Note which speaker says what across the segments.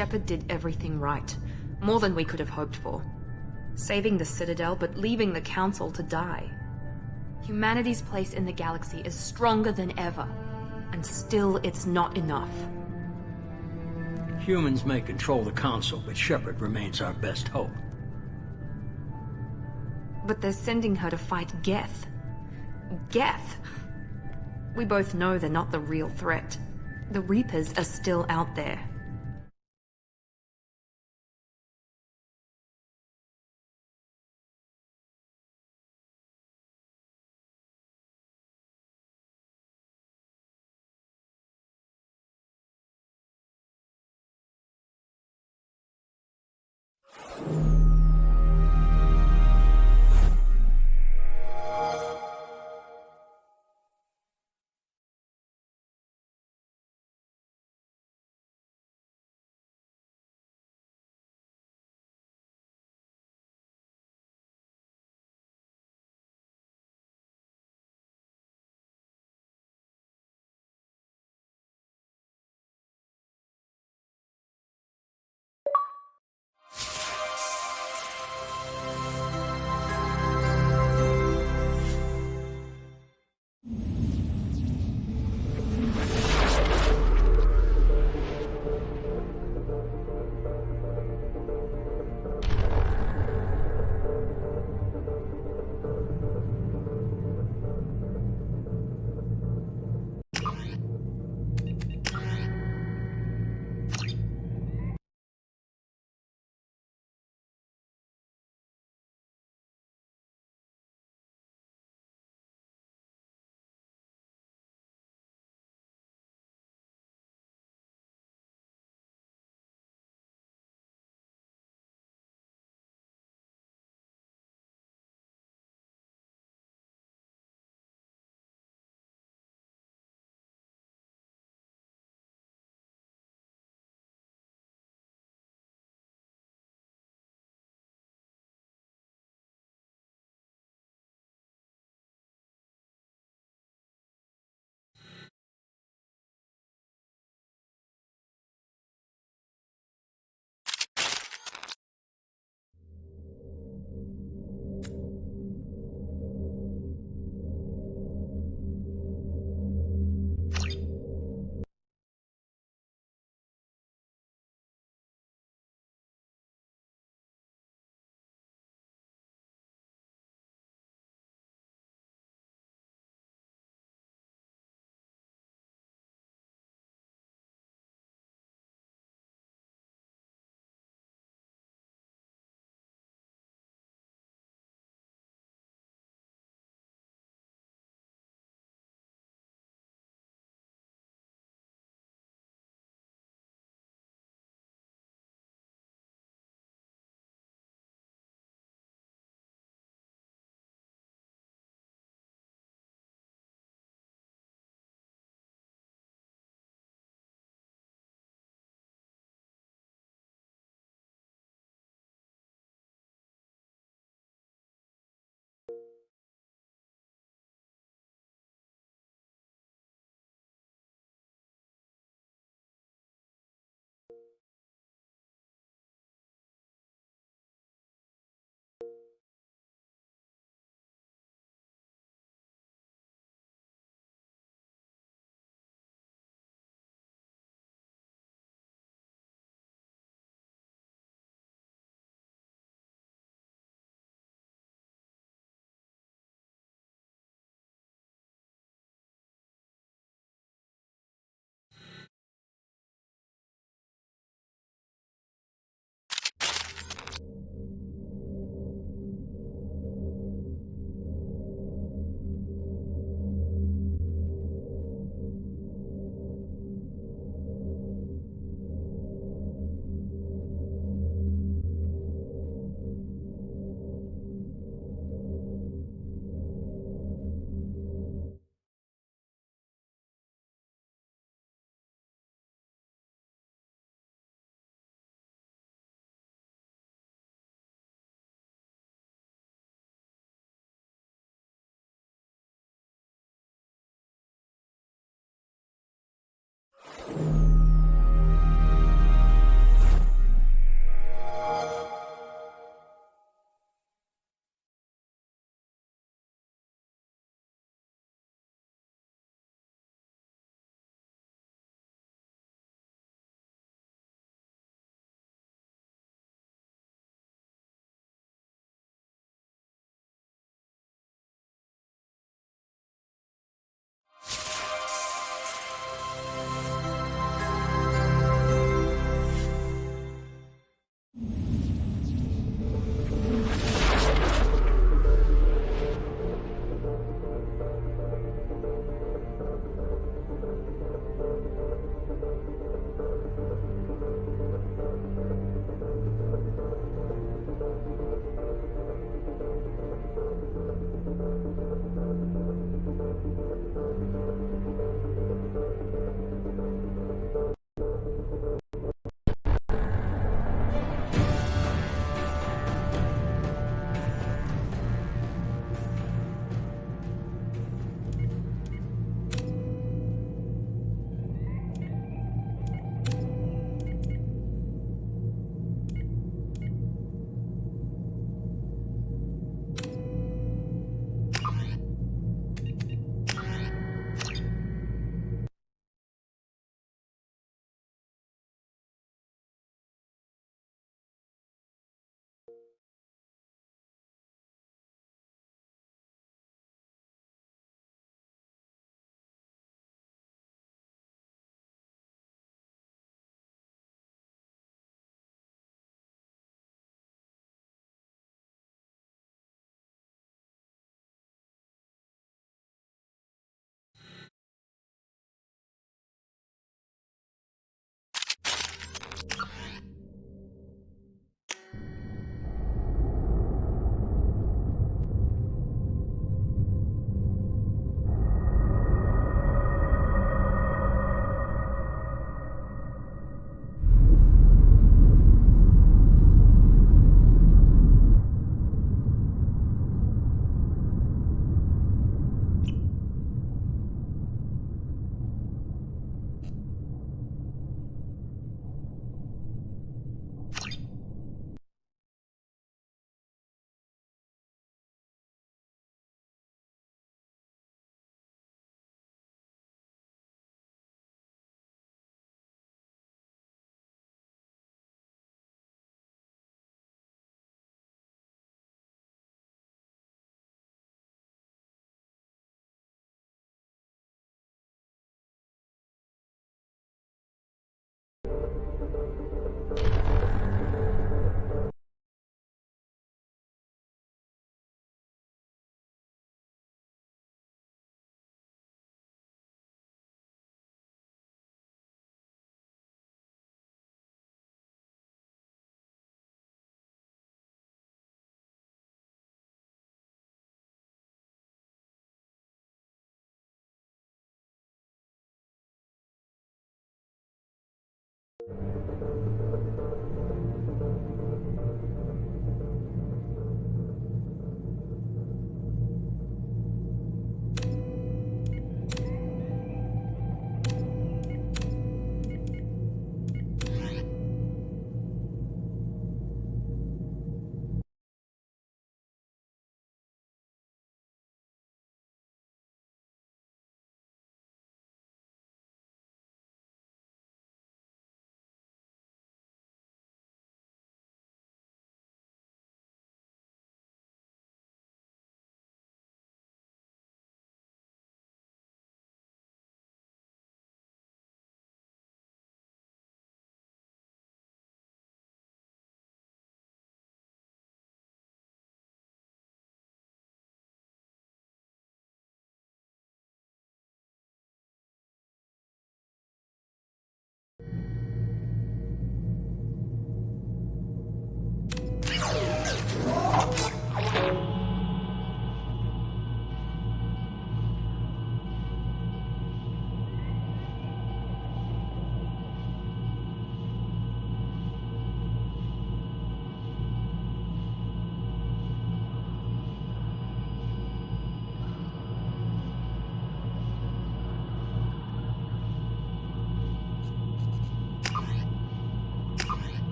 Speaker 1: Shepard did everything right. More than we could have hoped for. Saving the Citadel, but leaving the Council to die. Humanity's place in the galaxy is stronger than ever. And still, it's not enough.
Speaker 2: Humans may control the Council, but Shepard remains our best hope.
Speaker 1: But they're sending her to fight Geth. Geth! We both know they're not the real threat. The Reapers are still out there.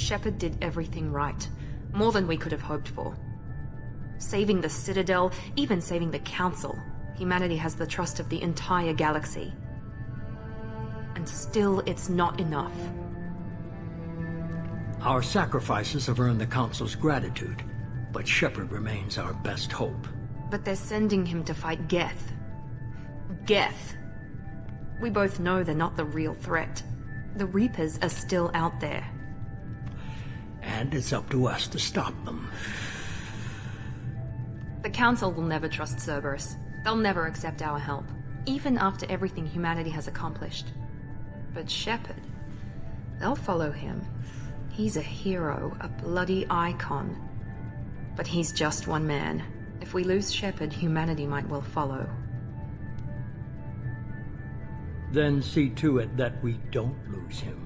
Speaker 1: Shepard did everything right. More than we could have hoped for. Saving the Citadel, even saving the Council. Humanity has the trust of the entire galaxy. And still, it's not enough.
Speaker 2: Our sacrifices have earned the Council's gratitude, but Shepard remains our best hope.
Speaker 1: But they're sending him to fight Geth. Geth. We both know they're not the real threat. The Reapers are still out there.
Speaker 2: And it's up to us to stop them.
Speaker 1: The Council will never trust Cerberus. They'll never accept our help, even after everything humanity has accomplished. But Shepard, they'll follow him. He's a hero, a bloody icon. But he's just one man. If we lose Shepard, humanity might well follow.
Speaker 2: Then see to it that we don't lose him.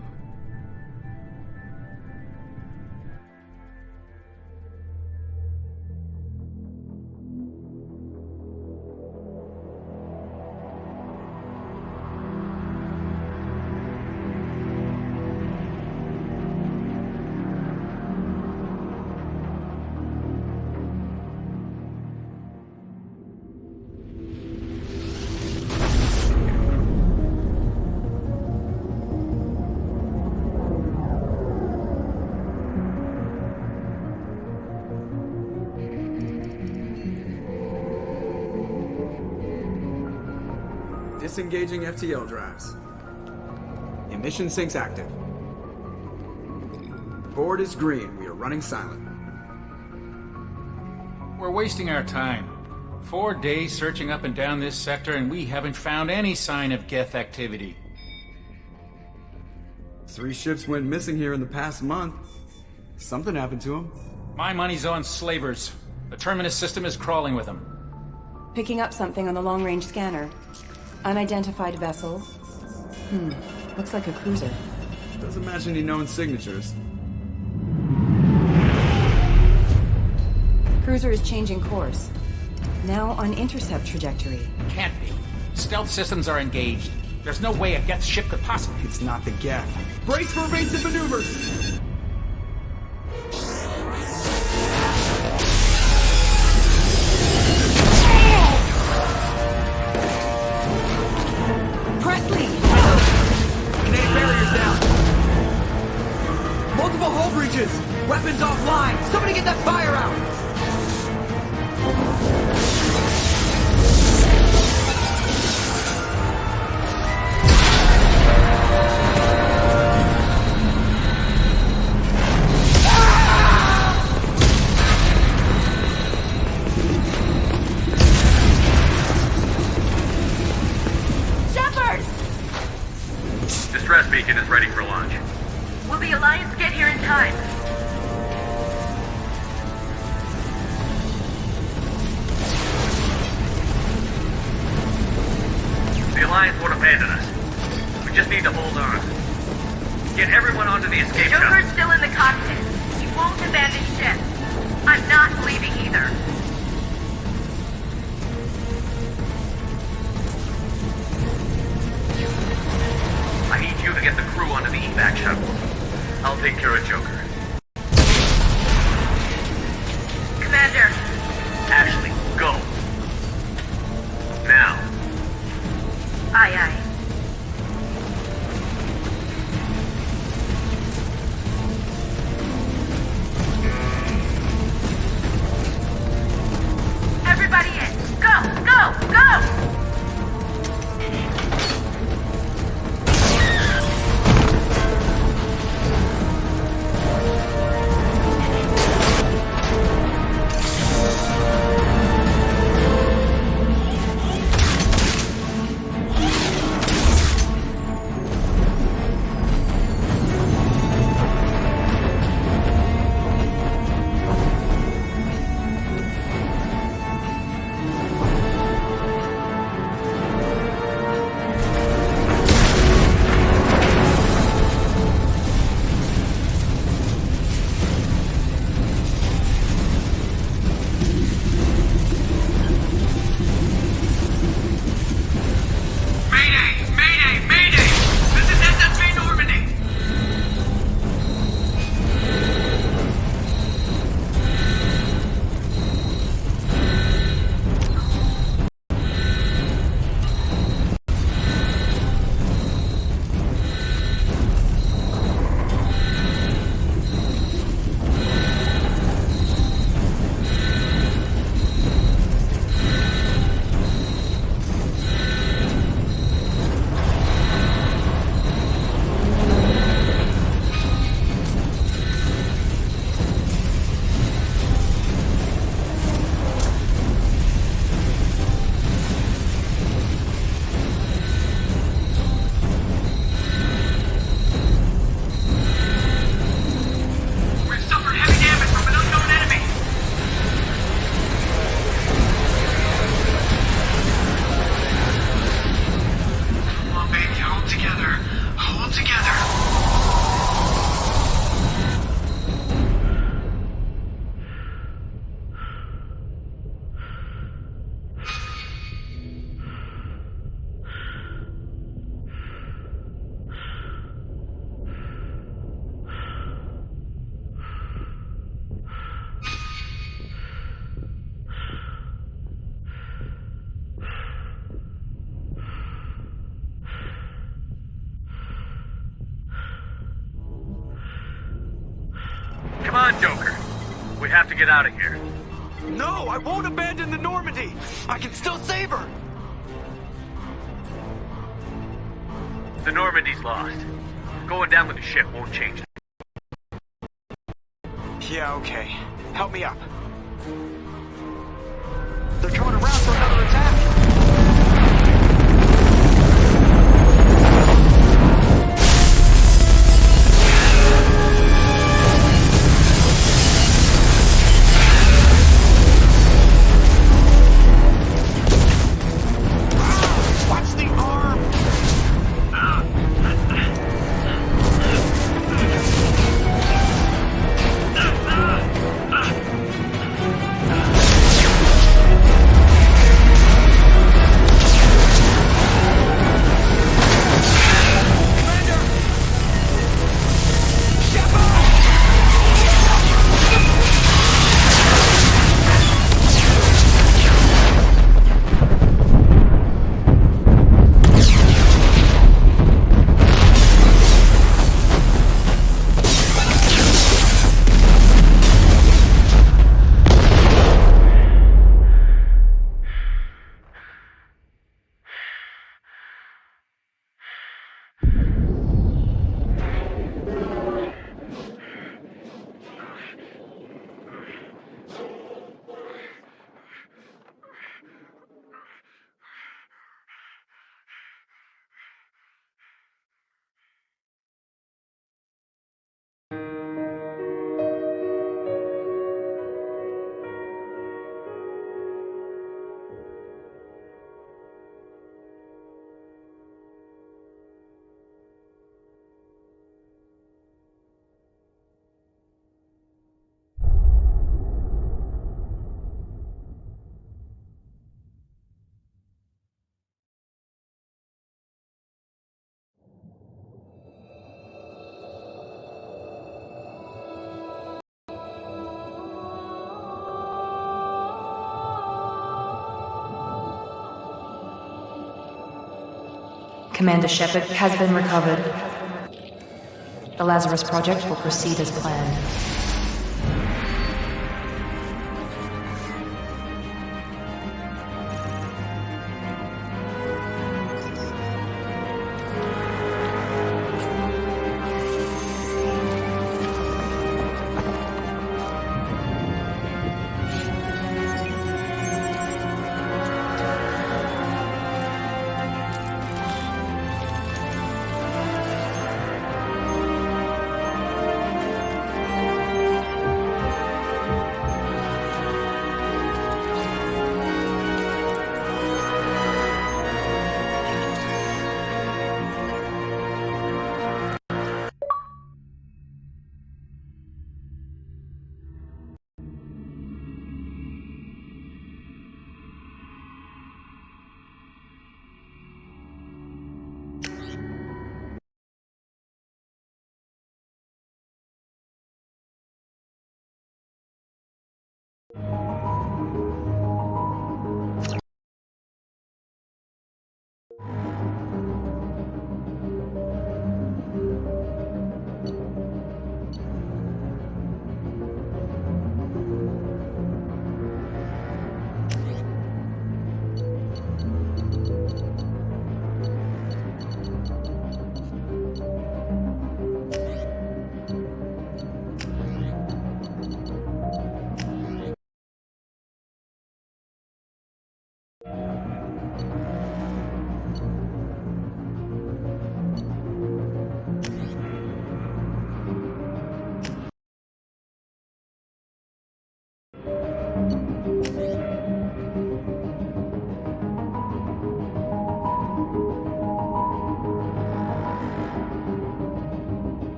Speaker 3: Disengaging FTL drives. Emission sinks active. Board is green. We are running silent.
Speaker 4: We're wasting our time. 4 days searching up and down this sector, and we haven't found any sign of Geth activity.
Speaker 3: 3 ships went missing here in the past month. Something happened to them.
Speaker 4: My money's on slavers. The Terminus system is crawling with them.
Speaker 5: Picking up something on the long-range scanner. Unidentified vessel. Looks like a cruiser.
Speaker 3: Doesn't match any known signatures.
Speaker 5: Cruiser is changing course. Now on intercept trajectory.
Speaker 4: Can't be. Stealth systems are engaged. There's no way a Geth ship could possibly...
Speaker 3: It's not the Geth. Brace for evasive maneuvers!
Speaker 5: Presley!
Speaker 3: Kinetic barriers down! Multiple hull breaches! Weapons offline! Somebody get that fire out!
Speaker 6: Distress beacon is ready for launch.
Speaker 7: Will the Alliance get here in time?
Speaker 6: The Alliance won't abandon us. We just need to hold on. Get everyone onto the escape shuttle.
Speaker 7: Joker's still in the cockpit. He won't abandon ship. I'm not leaving either.
Speaker 6: I need you to get the crew onto the evac shuttle. I'll take care of Joker.
Speaker 7: Commander.
Speaker 6: Ashley, go. Now.
Speaker 7: Aye, aye. Everybody in. Go, go, go!
Speaker 6: on, Joker. We have to get out of here.
Speaker 8: No, I won't abandon the Normandy. I can still save her.
Speaker 6: The Normandy's lost. Going down with the ship won't change.
Speaker 8: Yeah, okay. Help me up. They're coming around for another attack. Watch the arm!
Speaker 1: Commander Shepard has been recovered. The Lazarus Project will proceed as planned.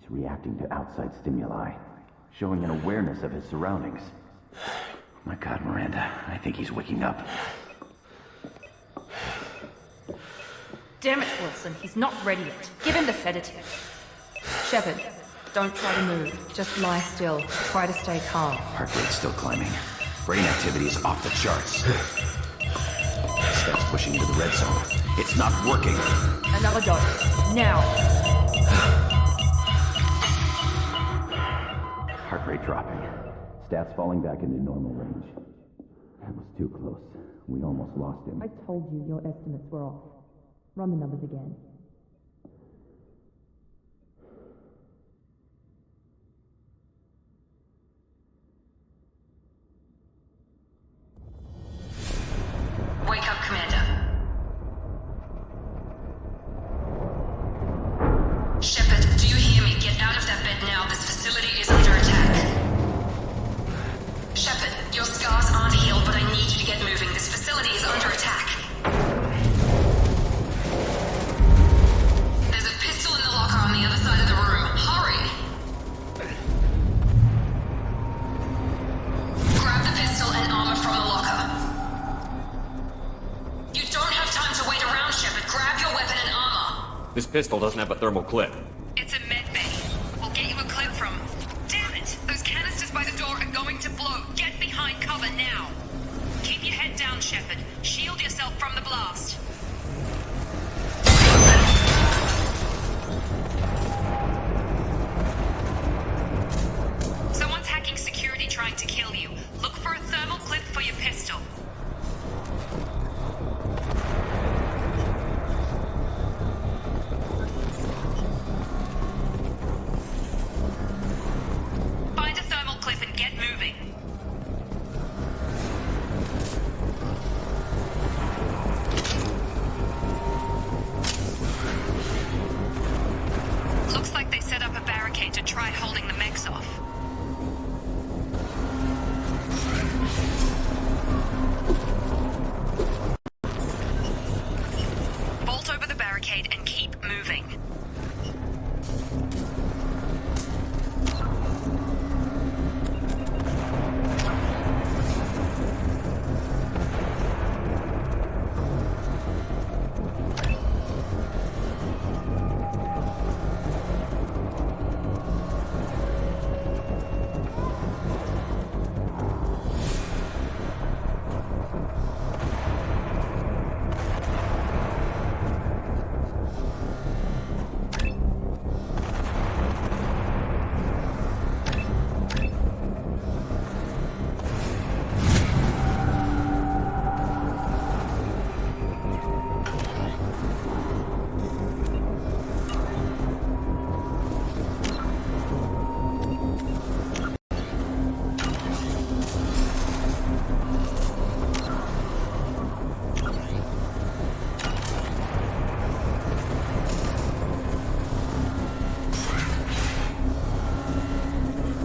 Speaker 9: He's reacting to outside stimuli, showing an awareness of his surroundings. My God, Miranda, I think he's waking up.
Speaker 1: Damn it, Wilson, he's not ready yet. Give him the sedative. Shepard, don't try to move. Just lie still. Try to stay calm.
Speaker 9: Heart rate's still climbing. Brain activity is off the charts. Steps pushing into the red zone. It's not working.
Speaker 1: Another dose. Now.
Speaker 9: Heart rate dropping. Stats falling back into normal range. That was too close. We almost lost him.
Speaker 1: I told you your estimates were off. Run the numbers again.
Speaker 7: Wake up, Commander. Shepard, do you hear me? Get out of that bed now. This facility is under attack. Shepard, your scars aren't healed, but I need you to get moving. This facility is under attack. There's a pistol in the locker on the other side of the room. Hurry! Grab the pistol and armor from the locker. You don't have time to wait around, Shepard. Grab your weapon and armor.
Speaker 10: This pistol doesn't have a thermal clip.
Speaker 7: It's a med bay. We'll get you a clip from... Damn it! Those canisters by the door are going to blow. Get behind cover now. Keep your head down, Shepard. Shield yourself from the blast. Someone's hacking security trying to kill you. Look for a thermal clip for your pistol. Find a thermal clip and get moving. Looks like they set up a barricade to try holding the mechs off. Bolt over the barricade and keep moving.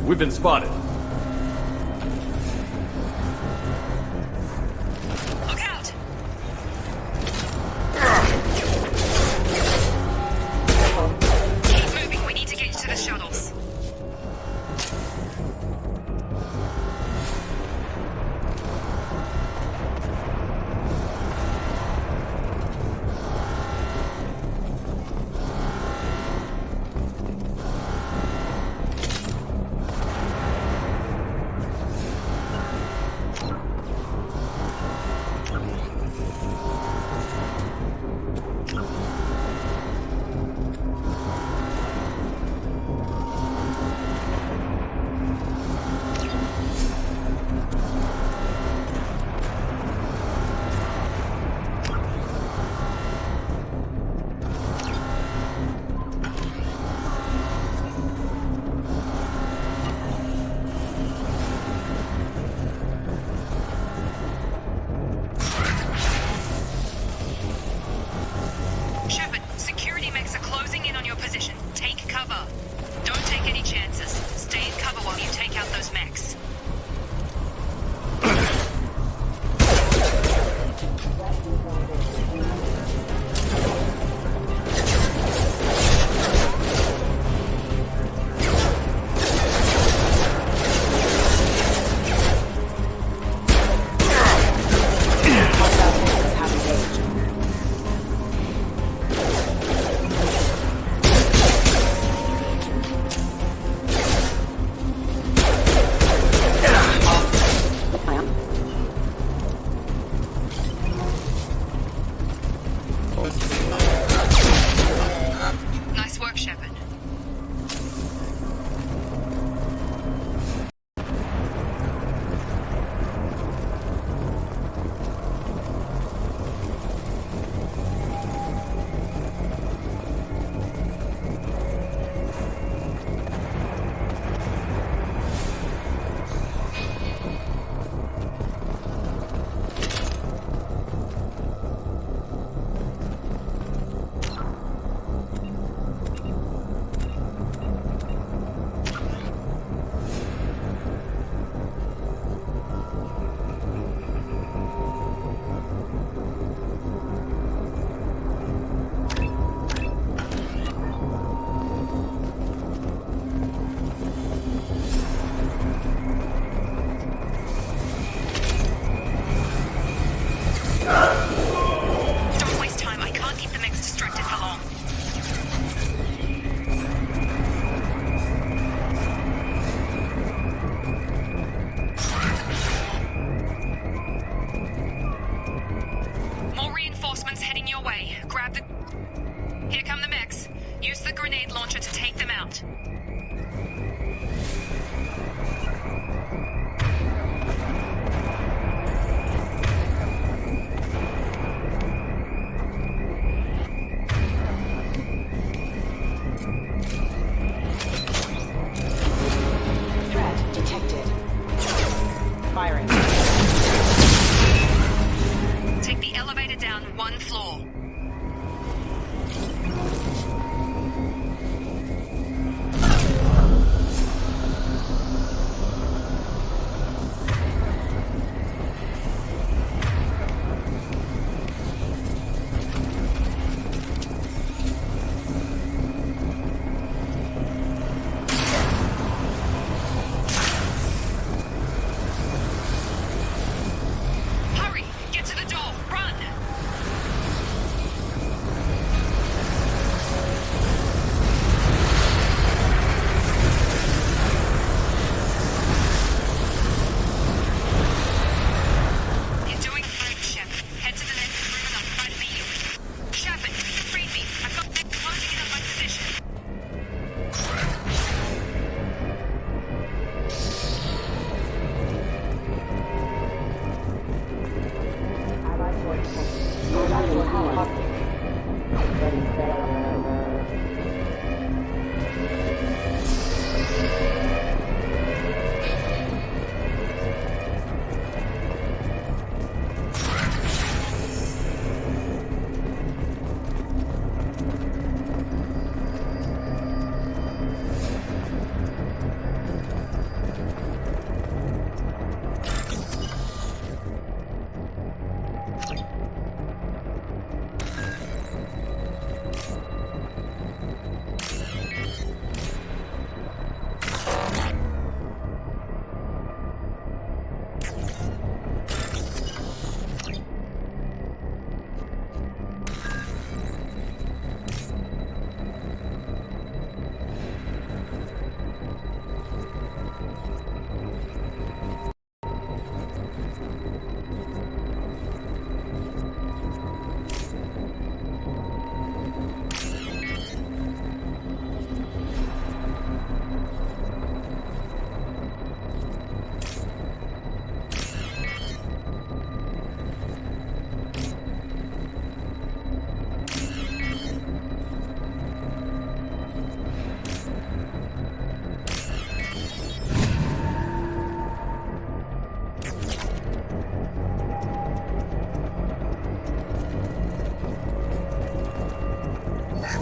Speaker 10: We've been spotted.
Speaker 7: Look out! Keep moving. We need to get you to the shuttles. down one floor. Hurry! Get to the door! Run! You're doing great, Shep. Head to the next room and I'll try to beat you. Shepard, read me. I've got them closing in on my position.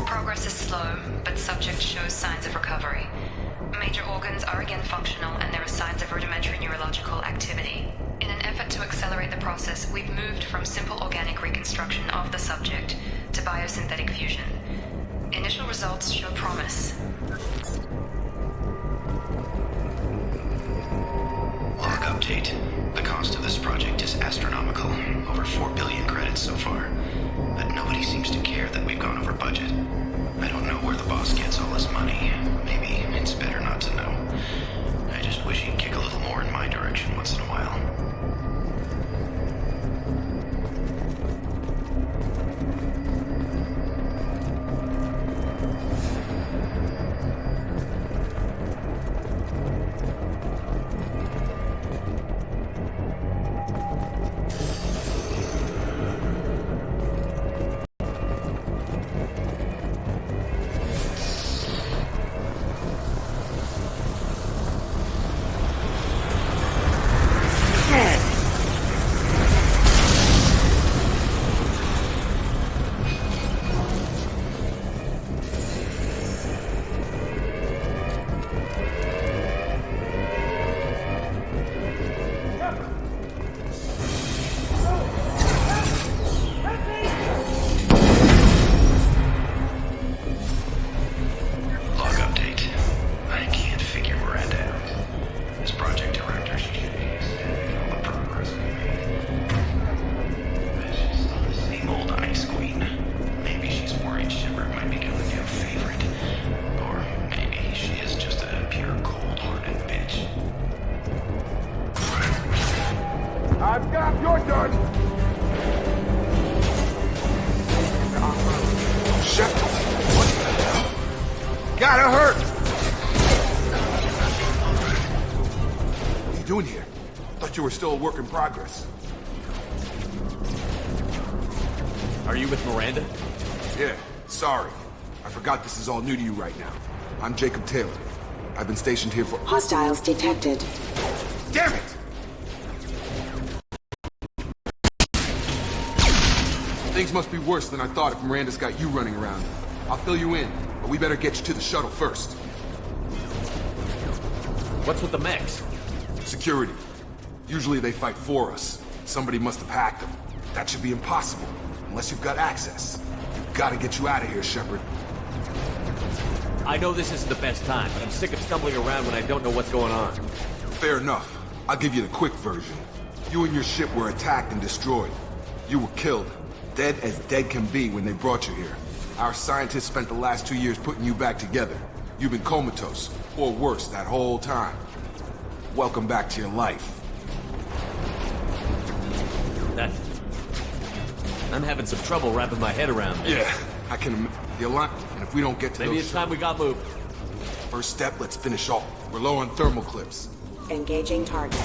Speaker 7: Progress is slow, but subject shows signs of recovery. Major organs are again functional, and there are signs of rudimentary neurological activity. In an effort to accelerate the process, we've moved from simple organic reconstruction of the subject to biosynthetic fusion. Initial results show promise.
Speaker 9: Log update. The cost of this project is astronomical. Over 4 billion credits so far. But nobody seems to care that we've gone over budget. I don't know where the boss gets all his money. Maybe it's better not to know. I just wish he'd kick a little more in my direction once in a while.
Speaker 8: I've got your gun! Shit! What the hell? Gotta hurt! What are you doing here? Thought you were still a work in progress.
Speaker 10: Are you with Miranda?
Speaker 8: Yeah, sorry. I forgot this is all new to you right now. I'm Jacob Taylor. I've been stationed here for—
Speaker 11: Hostiles detected.
Speaker 8: Damn it! Things must be worse than I thought if Miranda's got you running around. I'll fill you in, but we better get you to the shuttle first.
Speaker 10: What's with the mechs?
Speaker 8: Security. Usually they fight for us. Somebody must have hacked them. That should be impossible, unless you've got access. We've got to get you out of here, Shepard.
Speaker 10: I know this isn't the best time, but I'm sick of stumbling around when I don't know what's going on.
Speaker 8: Fair enough. I'll give you the quick version. You and your ship were attacked and destroyed. You were killed. Dead as dead can be when they brought you here. Our scientists spent the last 2 years putting you back together. You've been comatose, or worse, that whole time. Welcome back to your life.
Speaker 10: I'm having some trouble wrapping my head around this.
Speaker 8: Yeah, I can... The Alliance... And if we don't get to
Speaker 10: Maybe
Speaker 8: those...
Speaker 10: it's time we got moved.
Speaker 8: First step, let's finish off. We're low on thermal clips.
Speaker 11: Engaging target.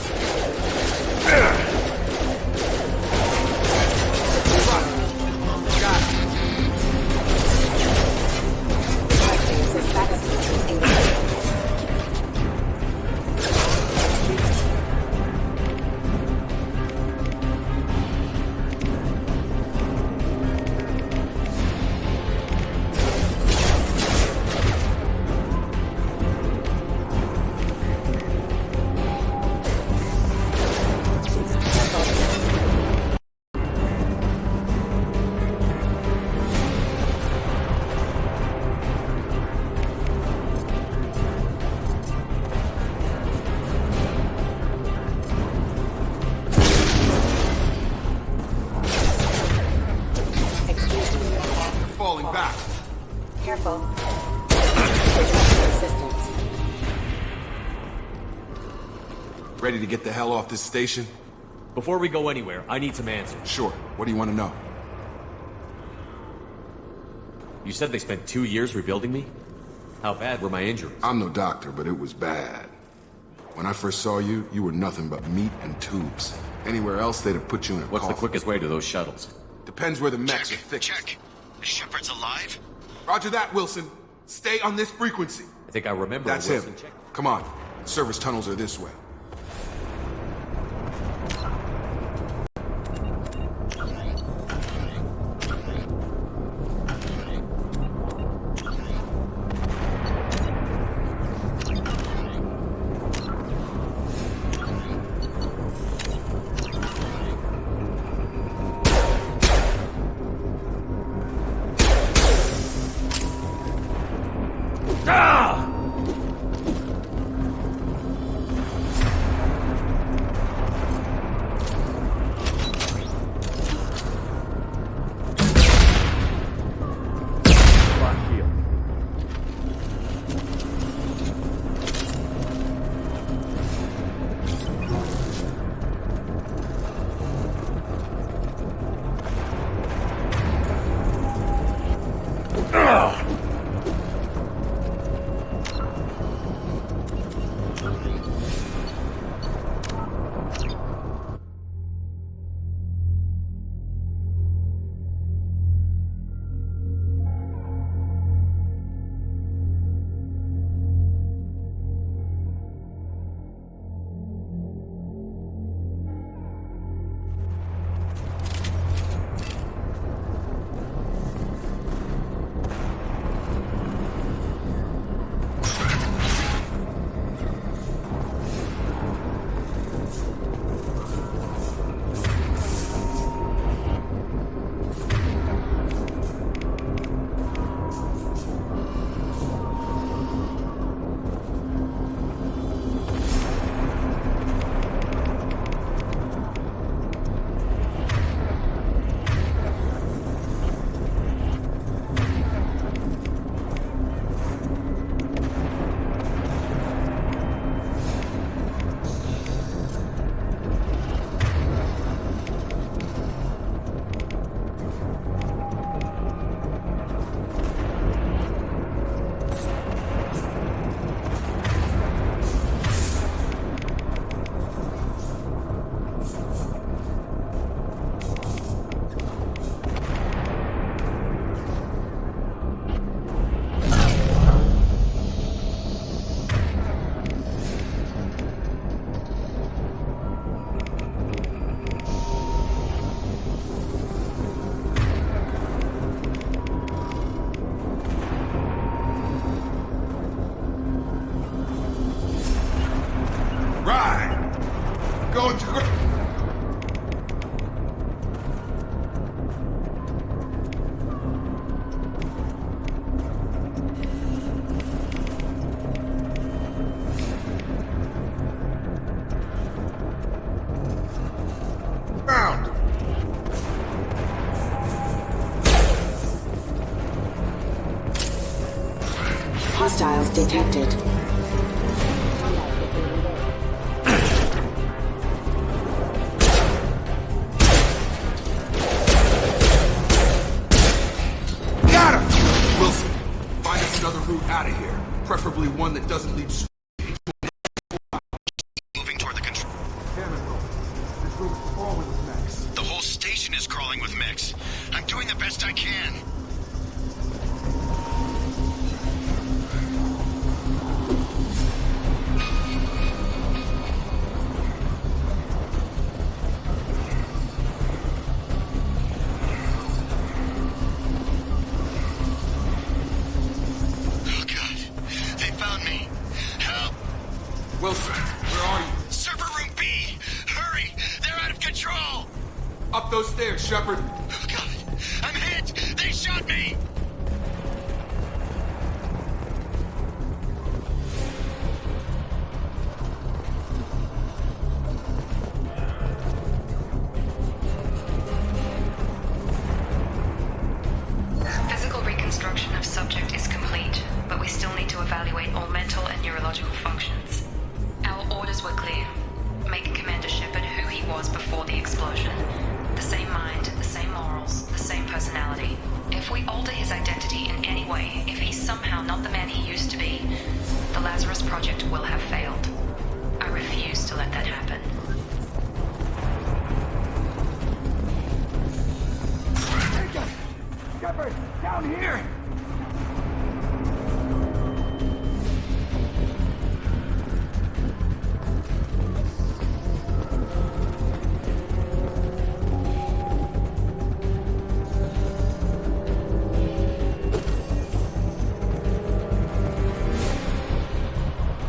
Speaker 8: Falling back.
Speaker 11: Careful. Assistance.
Speaker 8: Ready to get the hell off this station?
Speaker 10: Before we go anywhere, I need some answers.
Speaker 8: Sure. What do you want to know?
Speaker 10: You said they spent 2 years rebuilding me? How bad were my injuries?
Speaker 8: I'm no doctor, but it was bad. When I first saw you, you were nothing but meat and tubes. Anywhere else, they'd have put you in a
Speaker 10: What's
Speaker 8: coffin.
Speaker 10: the quickest way to those shuttles?
Speaker 8: Depends where the mechs are thickest.
Speaker 9: Check. Shepard's alive?
Speaker 8: Roger that, Wilson. Stay on this frequency.
Speaker 10: I think I remember
Speaker 8: That's
Speaker 10: Wilson
Speaker 8: him.
Speaker 10: check.
Speaker 8: Come on. Service tunnels are this way. ground!
Speaker 11: Hostiles detected.
Speaker 8: Got him! Wilson, find us another route out of here. Preferably one that doesn't lead straight.
Speaker 9: Moving toward the control.
Speaker 8: Damn it, Wilson. This room is crawling with mechs.
Speaker 9: The whole station is crawling with mechs. I'm doing the best I can. Oh God, they found me. Help!
Speaker 8: Wilson, where are you?
Speaker 9: Server room B! Hurry! They're out of control!
Speaker 8: Up those stairs, Shepard.
Speaker 9: Oh God, I'm hit! They shot me!
Speaker 7: Physical reconstruction of subject is complete, but we still need to evaluate all mental and neurological functions. Our orders were clear. Make Commander Shepard who he was before the explosion. The same mind, the same morals, the same personality. If we alter his identity in any way, if he's somehow not the man he used to be, the Lazarus Project will have failed. I refuse to let that happen.
Speaker 8: Shepard, down here!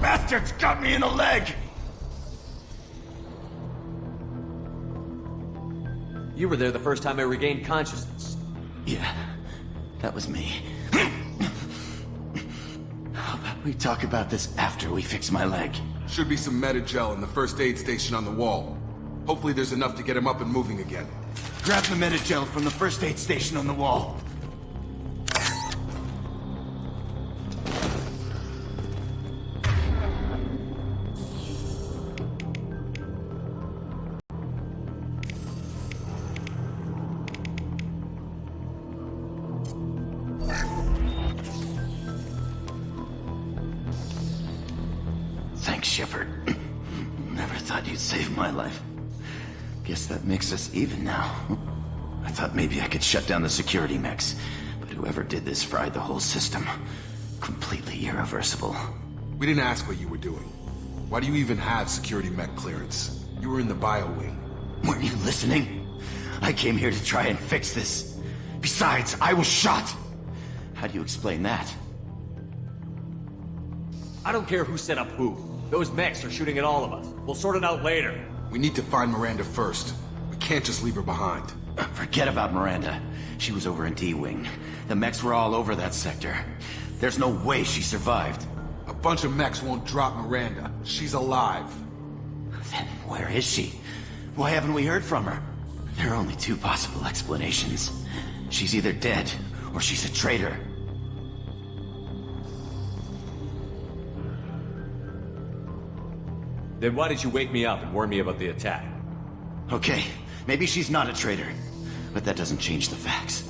Speaker 8: Bastards got me in the leg!
Speaker 10: You were there the first time I regained consciousness.
Speaker 12: Yeah, that was me. How about we talk about this after we fix my leg?
Speaker 8: Should be some Metagel in the first aid station on the wall. Hopefully there's enough to get him up and moving again.
Speaker 12: Grab the Metagel from the first aid station on the wall. Thanks, Shepard. Never thought you'd save my life. Guess that makes us even now. I thought maybe I could shut down the security mechs, but whoever did this fried the whole system. Completely irreversible.
Speaker 8: We didn't ask what you were doing. Why do you even have security mech clearance? You were in the bio wing.
Speaker 12: Weren't you listening? I came here to try and fix this. Besides, I was shot. How do you explain that?
Speaker 10: I don't care who set up who. Those mechs are shooting at all of us. We'll sort it out later.
Speaker 8: We need to find Miranda first. We can't just leave her behind.
Speaker 12: Forget about Miranda. She was over in D-Wing. The mechs were all over that sector. There's no way she survived.
Speaker 8: A bunch of mechs won't drop Miranda. She's alive.
Speaker 12: Then where is she? Why haven't we heard from her? There are only two possible explanations. She's either dead, or she's a traitor.
Speaker 10: Then why did you wake me up and warn me about the attack?
Speaker 12: Okay, maybe she's not a traitor, but that doesn't change the facts.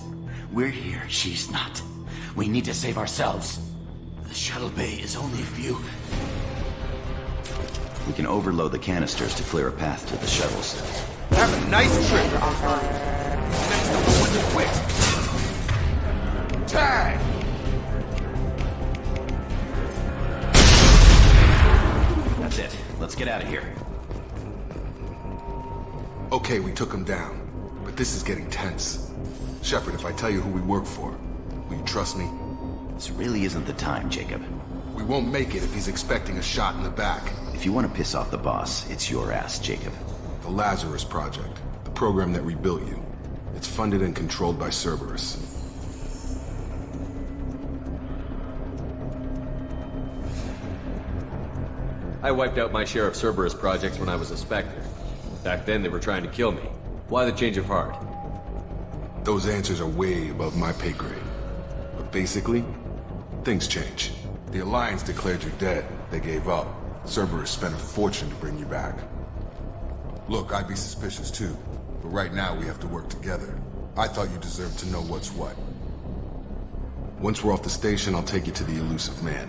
Speaker 12: We're here, she's not. We need to save ourselves. The shuttle bay is only a few...
Speaker 13: We can overload the canisters to clear a path to the shuttles.
Speaker 8: Have a nice trip. Next to when you quit. Tag!
Speaker 12: That's it. Let's get out of here.
Speaker 8: Okay, we took him down. But this is getting tense. Shepard, if I tell you who we work for, will you trust me?
Speaker 13: This really isn't the time, Jacob.
Speaker 8: We won't make it if he's expecting a shot in the back.
Speaker 13: If you want to piss off the boss, it's your ass, Jacob.
Speaker 8: The Lazarus Project. The program that rebuilt you. It's funded and controlled by Cerberus.
Speaker 10: I wiped out my share of Cerberus projects when I was a Spectre. Back then, they were trying to kill me. Why the change of heart?
Speaker 8: Those answers are way above my pay grade. But basically, things change. The Alliance declared you dead. They gave up. Cerberus spent a fortune to bring you back. Look, I'd be suspicious too. But right now we have to work together. I thought you deserved to know what's what. Once we're off the station, I'll take you to the Elusive Man.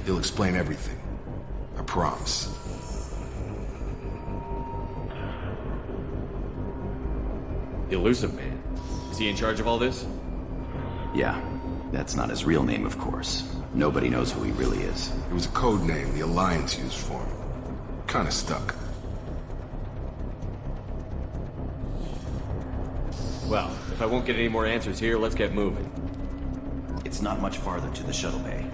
Speaker 8: He'll explain everything. I promise.
Speaker 10: Elusive Man? Is he in charge of all this?
Speaker 13: Yeah, that's not his real name, of course. Nobody knows who he really is.
Speaker 8: It was a code name the Alliance used for him. Kinda stuck.
Speaker 10: Well, if I won't get any more answers here, let's get moving.
Speaker 13: It's not much farther to the shuttle bay.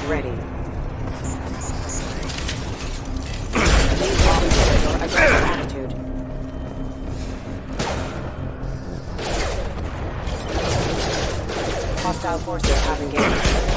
Speaker 11: Ready. Attitude. Hostile forces have engaged.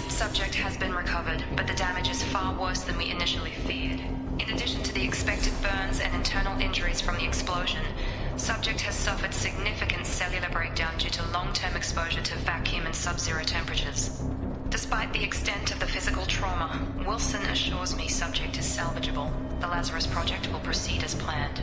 Speaker 7: Subject has been recovered, but the damage is far worse than we initially feared. In addition to the expected burns and internal injuries from the explosion, subject has suffered significant cellular breakdown due to long-term exposure to vacuum and sub-zero temperatures. Despite the extent of the physical trauma, Wilson assures me subject is salvageable. The Lazarus Project will proceed as planned.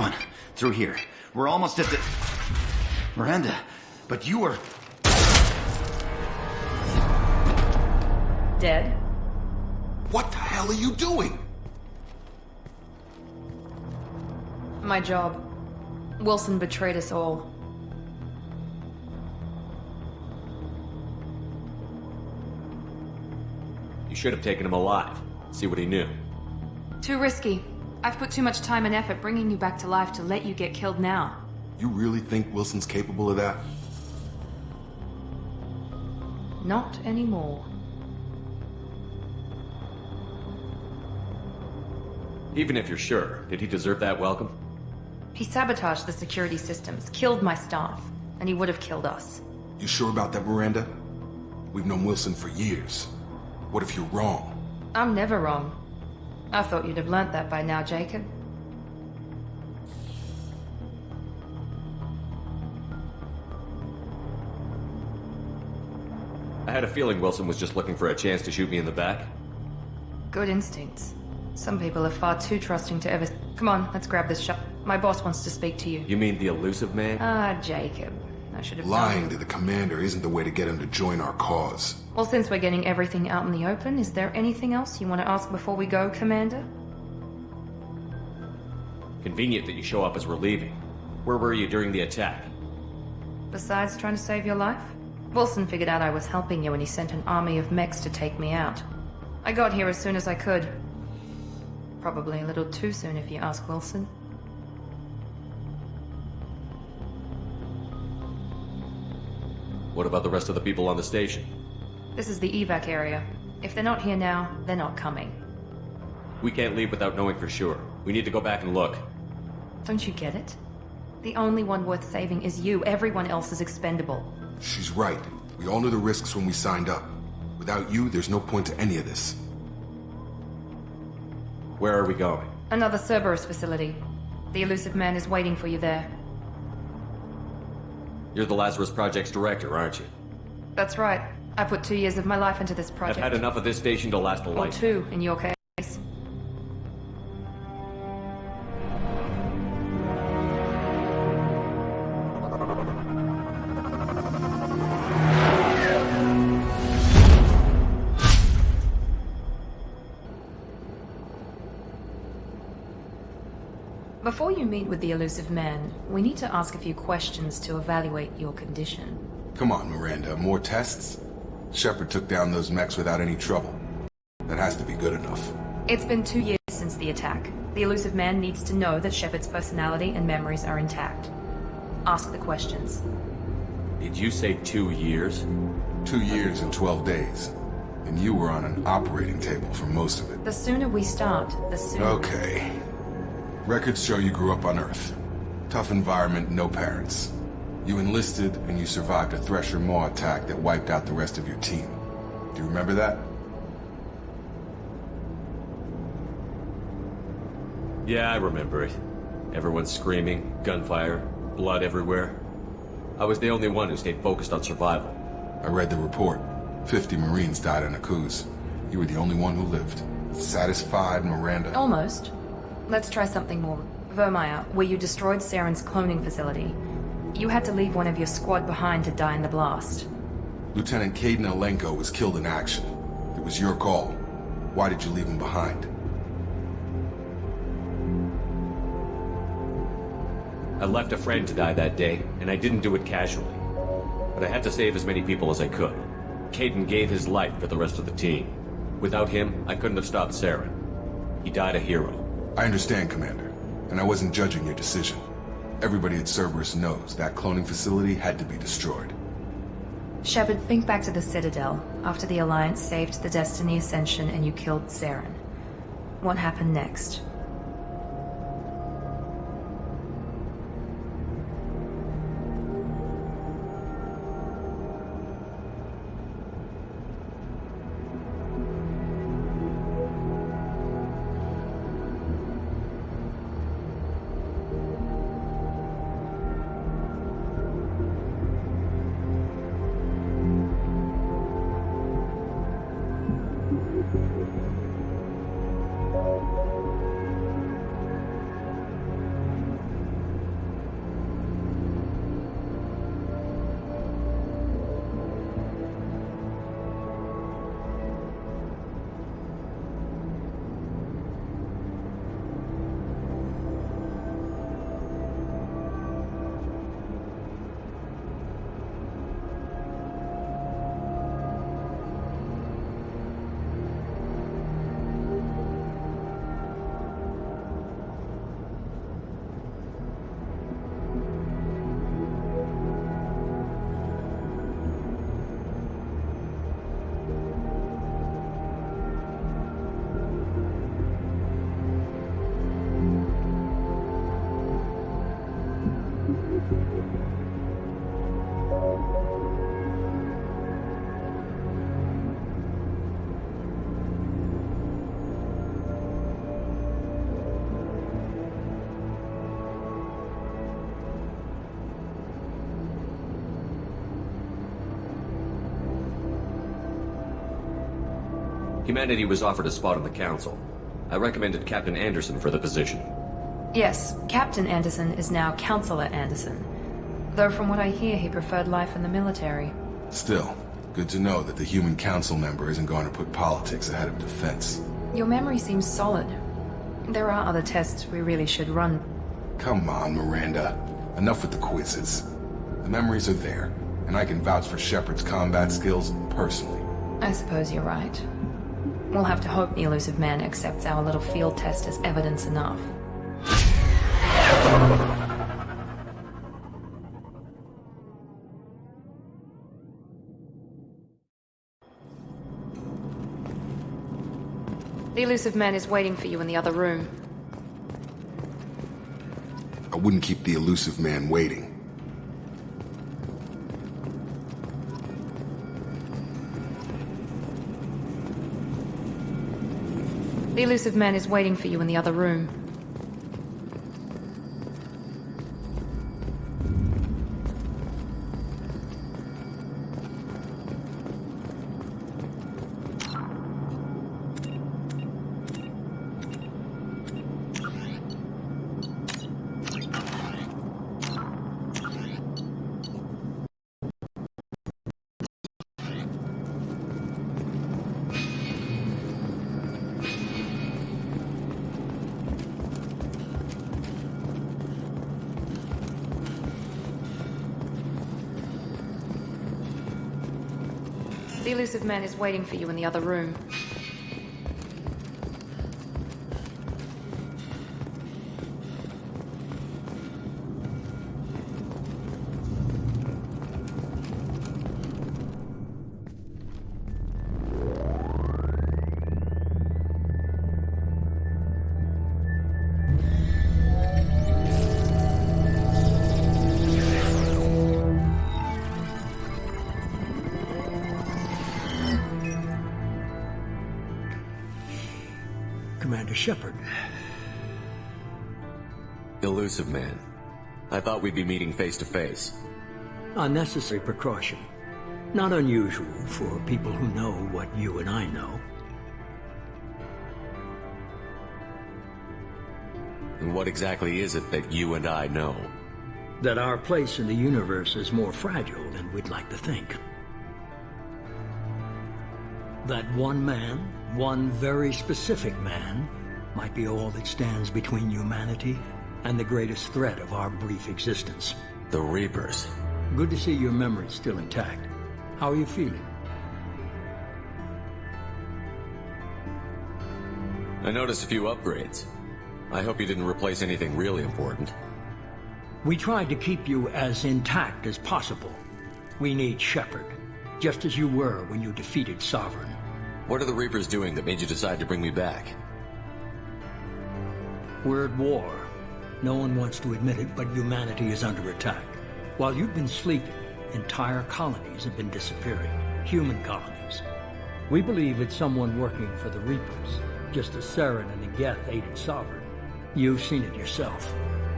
Speaker 12: Come on, through here. We're almost at the... Miranda, but you were...
Speaker 1: Dead?
Speaker 8: What the hell are you doing?
Speaker 1: My job. Wilson betrayed us all.
Speaker 10: You should have taken him alive. See what he knew.
Speaker 1: Too risky. I've put too much time and effort bringing you back to life to let you get killed now.
Speaker 8: You really think Wilson's capable of that?
Speaker 1: Not anymore.
Speaker 10: Even if you're sure, did he deserve that welcome?
Speaker 1: He sabotaged the security systems, killed my staff, and he would have killed us.
Speaker 8: You sure about that, Miranda? We've known Wilson for years. What if you're wrong?
Speaker 1: I'm never wrong. I thought you'd have learnt that by now, Jacob.
Speaker 10: I had a feeling Wilson was just looking for a chance to shoot me in the back.
Speaker 1: Good instincts. Some people are far too trusting to ever... Come on, let's grab this shot. My boss wants to speak to you.
Speaker 10: You mean the elusive man?
Speaker 1: Ah, Jacob. I should have
Speaker 8: Lying
Speaker 1: known.
Speaker 8: to the commander isn't the way to get him to join our cause.
Speaker 1: Well, since we're getting everything out in the open, is there anything else you want to ask before we go, Commander?
Speaker 10: Convenient that you show up as we're leaving. Where were you during the attack?
Speaker 1: Besides trying to save your life? Wilson figured out I was helping you and he sent an army of mechs to take me out. I got here as soon as I could. Probably a little too soon if you ask Wilson.
Speaker 10: What about the rest of the people on the station?
Speaker 1: This is the evac area. If they're not here now, they're not coming.
Speaker 10: We can't leave without knowing for sure. We need to go back and look.
Speaker 1: Don't you get it? The only one worth saving is you. Everyone else is expendable.
Speaker 8: She's right. We all knew the risks when we signed up. Without you, there's no point to any of this.
Speaker 10: Where are we going?
Speaker 1: Another Cerberus facility. The elusive man is waiting for you there.
Speaker 10: You're the Lazarus Project's director, aren't you?
Speaker 1: That's right. I put 2 years of my life into this project.
Speaker 10: I've had enough of this station to last a
Speaker 1: Or
Speaker 10: life.
Speaker 1: 2, in your case. Before you meet with the elusive man, we need to ask a few questions to evaluate your condition.
Speaker 8: Come on, Miranda. More tests? Shepard took down those mechs without any trouble. That has to be good enough.
Speaker 1: It's been 2 years since the attack. The elusive man needs to know that Shepard's personality and memories are intact. Ask the questions.
Speaker 10: Did you say 2 years?
Speaker 8: 2 years and 12 days. And you were on an operating table for most of it.
Speaker 1: The sooner we start, the sooner...
Speaker 8: Okay. Records show you grew up on Earth. Tough environment, no parents. You enlisted, and you survived a Thresher Maw attack that wiped out the rest of your team. Do you remember that?
Speaker 10: Yeah, I remember it. Everyone screaming, gunfire, blood everywhere. I was the only one who stayed focused on survival.
Speaker 8: I read the report. 50 Marines died in Akuz. You were the only one who lived. Satisfied, Miranda?
Speaker 1: Almost. Let's try something more. Vermeer, where you destroyed Saren's cloning facility. You had to leave one of your squad behind to die in the blast.
Speaker 8: Lieutenant Kaidan Alenko was killed in action. It was your call. Why did you leave him behind?
Speaker 10: I left a friend to die that day, and I didn't do it casually. But I had to save as many people as I could. Kaidan gave his life for the rest of the team. Without him, I couldn't have stopped Saren. He died a hero.
Speaker 8: I understand, Commander, and I wasn't judging your decision. Everybody at Cerberus knows that cloning facility had to be destroyed.
Speaker 1: Shepard, think back to the Citadel, after the Alliance saved the Destiny Ascension and you killed Saren. What happened next?
Speaker 10: Humanity was offered a spot on the Council. I recommended Captain Anderson for the position.
Speaker 1: Yes, Captain Anderson is now Counselor Anderson. Though from what I hear, he preferred life in the military.
Speaker 8: Still, good to know that the human council member isn't going to put politics ahead of defense.
Speaker 1: Your memory seems solid. There are other tests we really should run.
Speaker 8: Come on, Miranda. Enough with the quizzes. The memories are there, and I can vouch for Shepard's combat skills personally.
Speaker 1: I suppose you're right. We'll have to hope the Elusive Man accepts our little field test as evidence enough. The Elusive Man is waiting for you in the other room.
Speaker 8: I wouldn't keep the Elusive Man waiting.
Speaker 1: The Elusive Man is waiting for you in the other room. The Elusive Man is waiting for you in the other room.
Speaker 2: Commander Shepard.
Speaker 10: Elusive Man. I thought we'd be meeting face to face.
Speaker 2: Unnecessary precaution. Not unusual for people who know what you and I know.
Speaker 10: And what exactly is it that you and I know?
Speaker 2: That our place in the universe is more fragile than we'd like to think. That one man, one very specific man, might be all that stands between humanity and the greatest threat of our brief existence.
Speaker 10: The Reapers.
Speaker 2: Good to see your memory's still intact. How are you feeling?
Speaker 10: I noticed a few upgrades. I hope you didn't replace anything really important.
Speaker 2: We tried to keep you as intact as possible. We need Shepard, just as you were when you defeated Sovereign.
Speaker 10: What are the Reapers doing that made you decide to bring me back?
Speaker 2: We're at war. No one wants to admit it, but humanity is under attack. While you've been sleeping, entire colonies have been disappearing. Human colonies. We believe it's someone working for the Reapers, just as Saren and the Geth aided Sovereign. You've seen it yourself.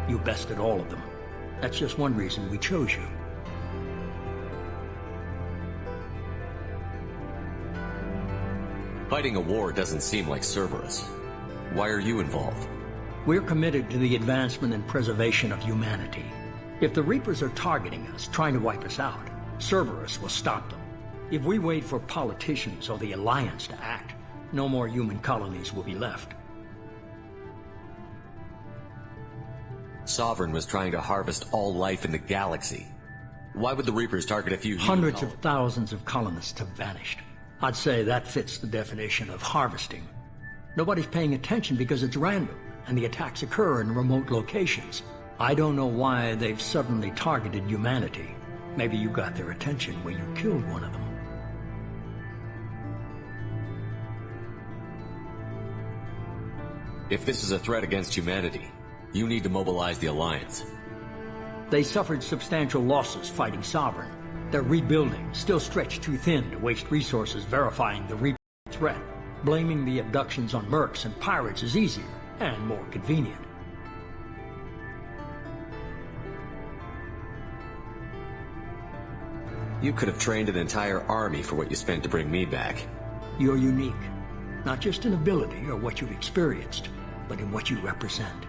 Speaker 2: You bested all of them. That's just one reason we chose you.
Speaker 10: Fighting a war doesn't seem like Cerberus. Why are you involved?
Speaker 2: We're committed to the advancement and preservation of humanity. If the Reapers are targeting us, trying to wipe us out, Cerberus will stop them. If we wait for politicians or the Alliance to act, no more human colonies will be left.
Speaker 10: Sovereign was trying to harvest all life in the galaxy. Why would the Reapers target a few
Speaker 2: Hundreds of thousands of colonists have vanished. I'd say that fits the definition of harvesting. Nobody's paying attention because it's random, and the attacks occur in remote locations. I don't know why they've suddenly targeted humanity. Maybe you got their attention when you killed one of them.
Speaker 10: If this is a threat against humanity, you need to mobilize the Alliance.
Speaker 2: They suffered substantial losses fighting Sovereign. They're rebuilding, still stretched too thin to waste resources verifying the Reaper threat. Blaming the abductions on mercs and pirates is easier and more convenient.
Speaker 10: You could have trained an entire army for what you spent to bring me back.
Speaker 2: You're unique. Not just in ability or what you've experienced, but in what you represent.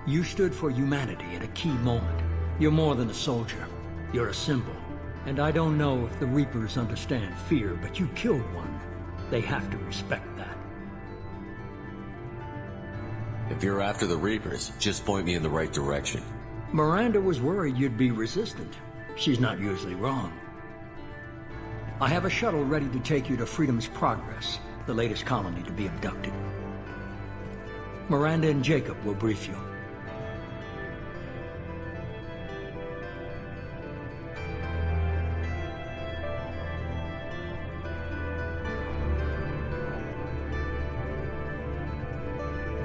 Speaker 2: You stood for humanity at a key moment. You're more than a soldier. You're a symbol. And I don't know if the Reapers understand fear, but you killed one. They have to respect that.
Speaker 10: If you're after the Reapers, just point me in the right direction.
Speaker 2: Miranda was worried you'd be resistant. She's not usually wrong. I have a shuttle ready to take you to Freedom's Progress, the latest colony to be abducted. Miranda and Jacob will brief you.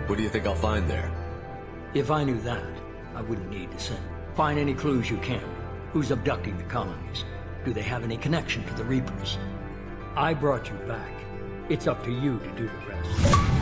Speaker 10: What do you think I'll find there?
Speaker 2: If I knew that, I wouldn't need to send. Find any clues you can. Who's abducting the colonies? Do they have any connection to the Reapers? I brought you back. It's up to you to do the rest.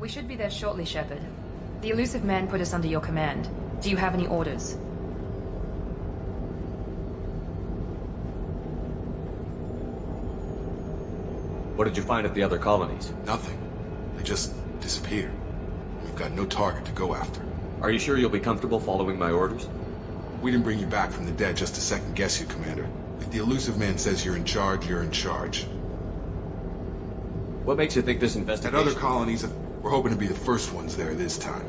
Speaker 1: We should be there shortly, Shepard. The Illusive Man put us under your command. Do you have any orders?
Speaker 10: What did you find at the other colonies?
Speaker 8: Nothing. They just disappeared. We've got no target to go after.
Speaker 10: Are you sure you'll be comfortable following my orders?
Speaker 8: We didn't bring you back from the dead just to second guess you, Commander. If the Illusive Man says you're in charge, you're in charge.
Speaker 10: What makes you think this investigation...
Speaker 8: At other colonies, we're hoping to be the first ones there this time.